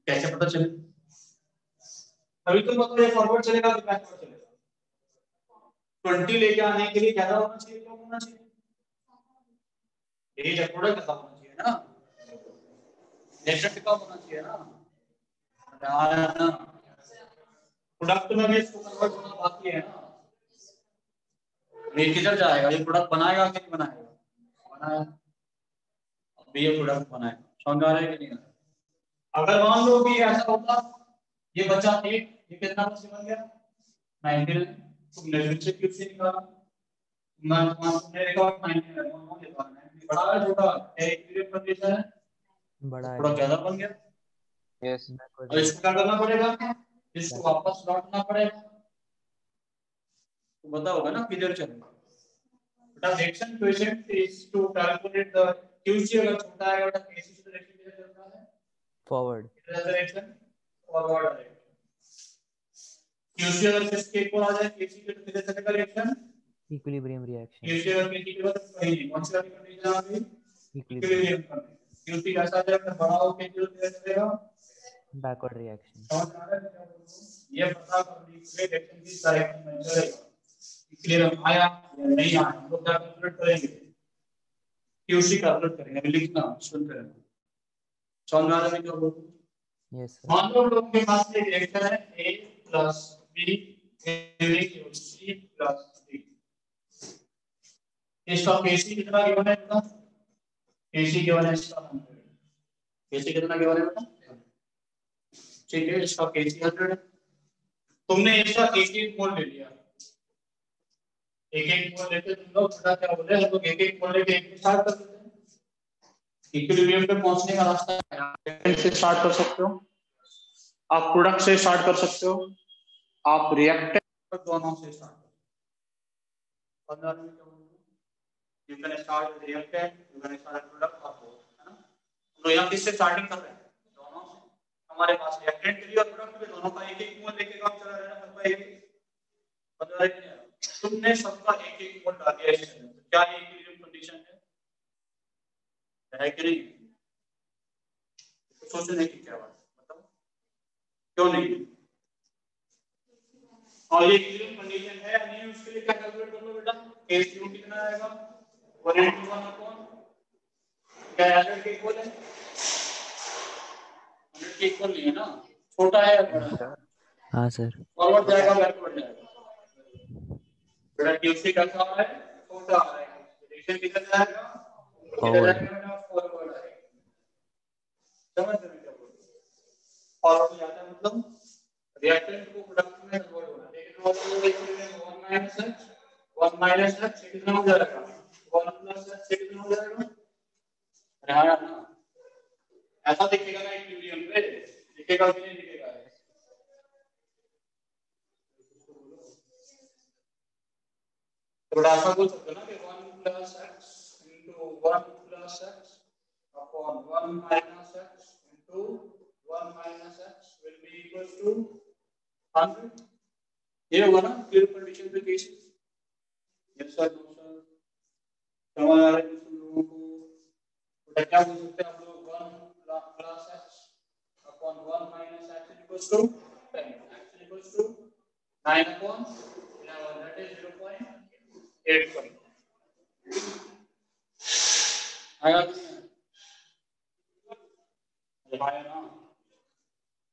कैसे पता चले अभी तो मतलब ये फॉरवर्ड चलेगा कि बैकवर्ड चलेगा 20 लेके आने के लिए ज्यादा होना चाहिए कम होना चाहिए यही जब प्रोडक्ट खत्म होना चाहिए ना रिएक्शन कम होना चाहिए ना ना प्रोडक्ट में भी इसको कन्वर्ट होना बाकी है ना ये किधर जाएगा ये प्रोडक्ट बनाएगा कि नहीं बनाएगा बनाया अब ये प्रोडक्ट बनाएगा समझ आ रहा है कि नहीं अगर मान लो कि ऐसा होता ये बचा 8 ये कितना बन गया 19 तुमने फिर से क्यूब से निकाला तुमने रिकॉर्ड 19 बड़ा है छोटा है इक्विलिब्रियम कंडीशन है बड़ा है थोड़ा ज्यादा बन गया यस और इसको क्या करना पड़ेगा इसको वापस लौटना पड़ेगा तो पता होगा ना किधर चलेगा बेटा reaction coefficient is to calculate the QC अगर छोटा है बेटा केसी से डायरेक्शन किधर चलता है forward direction forward direction QC अगर किसके इक्वल आ जाए केसी के तो किधर चलेगा रिएक्शन इक्विलिब्रियम रिएक्शन क्यूसी अगर केसी के बाद कहीं नहीं कौन सी वाली कंडीशन आ गई इक्विलिब्रियम कंडीशन क्यूसी कैसा आ जाएगा बड़ा हो के जो चलेगा बैकवर्ड रिएक्शन समझ आ रहा है क्या बोल रहा हूं ये पता करने के लिए रिएक्शन किस डायरेक्शन में चलेगा क्लियर आया या नहीं आया हम लोग क्या कैलकुलेट करेंगे क्यूसी कैलकुलेट करेंगे लिखना सुन कर समझ आ रहा है क्या बोल रहा हूं यस सर मान लो लोग के पास एक रिएक्शन है a + b giving c + d इसका केसी कितना गिवन है इसका? केसी गिवन है इसका 100। केसी कितना गिवन है बेटा? ठीक है, इसका केसी 100 है। तुमने इसका एक एक मोल ले लिया, एक एक मोल लेके तुम लोग पता क्या बोले, हम लोग एक एक मोल लेके एक स्टार्ट कर देते हैं। इक्विलिब्रियम पे पहुंचने का रास्ता है, से स्टार्ट कर सकते हो, आप प्रोडक्ट से स्टार्ट कर सकते हो, आप रिएक्टेंट दोनों से स्टार्ट कर सकते हो। You can start with reactant, you can start with product or both, है ना? तो यहाँ किससे स्टार्टिंग कर रहे हैं? दोनों से। हमारे पास रिएक्टेंट के लिए और प्रोडक्ट के लिए दोनों का एक एक मोल लेके काम चला रहा है, सबका एक बता रहे हैं। तुमने सबका एक एक मोल डाल दिया इसमें, तो क्या ये इक्विलिब्रियम कंडीशन है कि नहीं? तो सोचने की क्या बात, मतलब क्यों नहीं? और ये इक्विलिब्रियम कंडीशन है या नहीं, उसके लिए क्या कैलकुलेट कर लो बेटा? केस यू कितना आएगा? 1/1 अपॉन क्या 100 के इक्वल है? 100 के इक्वल नहीं है ना, छोटा है या बड़ा है? हाँ सर। फॉरवर्ड जाएगा बैकवर्ड जाएगा? बेटा क्यूसी कैसा आ रहा है? छोटा आ रहा है। रिलेशन किधर जाएगा? फॉरवर्ड। फॉरवर्ड आएगा। समझ रहे क्या बोल रहे? फॉरवर्ड जाता है मतलब रिएक्टेंट को प्रोडक्ट में कन्वर्ट होना, लेकिन वो तो इक्विलिब्रियम 1 माइनस h कितना हो जाएगा? 1 प्लस h से कितना हो जाएगा? हाँ ना, ऐसा दिखेगा ना इक्विलिब्रियम पे, दिखेगा कि नहीं दिखेगा? तो ऐसा बोल सकते ना कि 1 plus x into 1 plus x upon 1 minus x into 1 minus x will be equals to 100। ये होगा ना क्लियर कंडीशन पे case? Yes sir, no sir, समझ आ रहा है तुम लोगों को? तो क्या बोल सकते हैं हम लोग? 1 plus x upon 1 minus x equals to 10, x equals to 9 upon 11, that is 0.85। आया कि नहीं आया? ना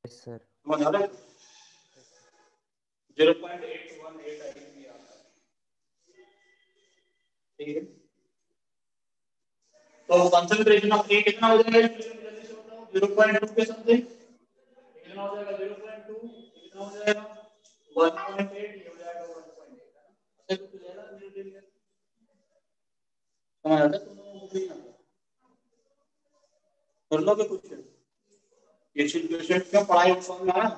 यस सर। समझ आ रहा है? 0.818 आईपी आता है, ठीक है? तो कंसंट्रेशन ऑफ ए कितना हो जाएगा? जल्दी से बताओ, 0.2 के समथिंग कितना हो जाएगा? 0.2 कितना हो जाएगा? 1.8, ये हो जाएगा 1.8, है ना? ऐसे कुछ ज्यादा धीरे-धीरे समझ आता है तुम लोगों को? नहीं आता? कर लोगे क्वेश्चन? ये क्वेश्चन क्या पढ़ाई समझ में आया?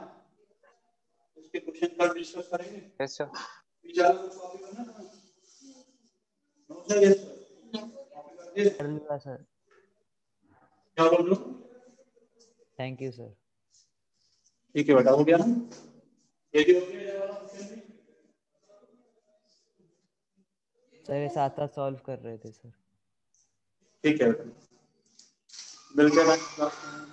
इसके क्वेश्चन पर डिस्कस करेंगे। Yes sir. विचार को कॉपी करना ना, no sir, yes sir, copy कर दे। कर लूंगा सर। क्या बोल रहे हो? Thank you sir. ठीक है बेटा, हो गया ना? ये भी हो गया ये वाला क्वेश्चन भी? सर ये साथ साथ सॉल्व कर रहे थे सर। ठीक है बेटा, मिलते हैं नेक्स्ट क्लास में।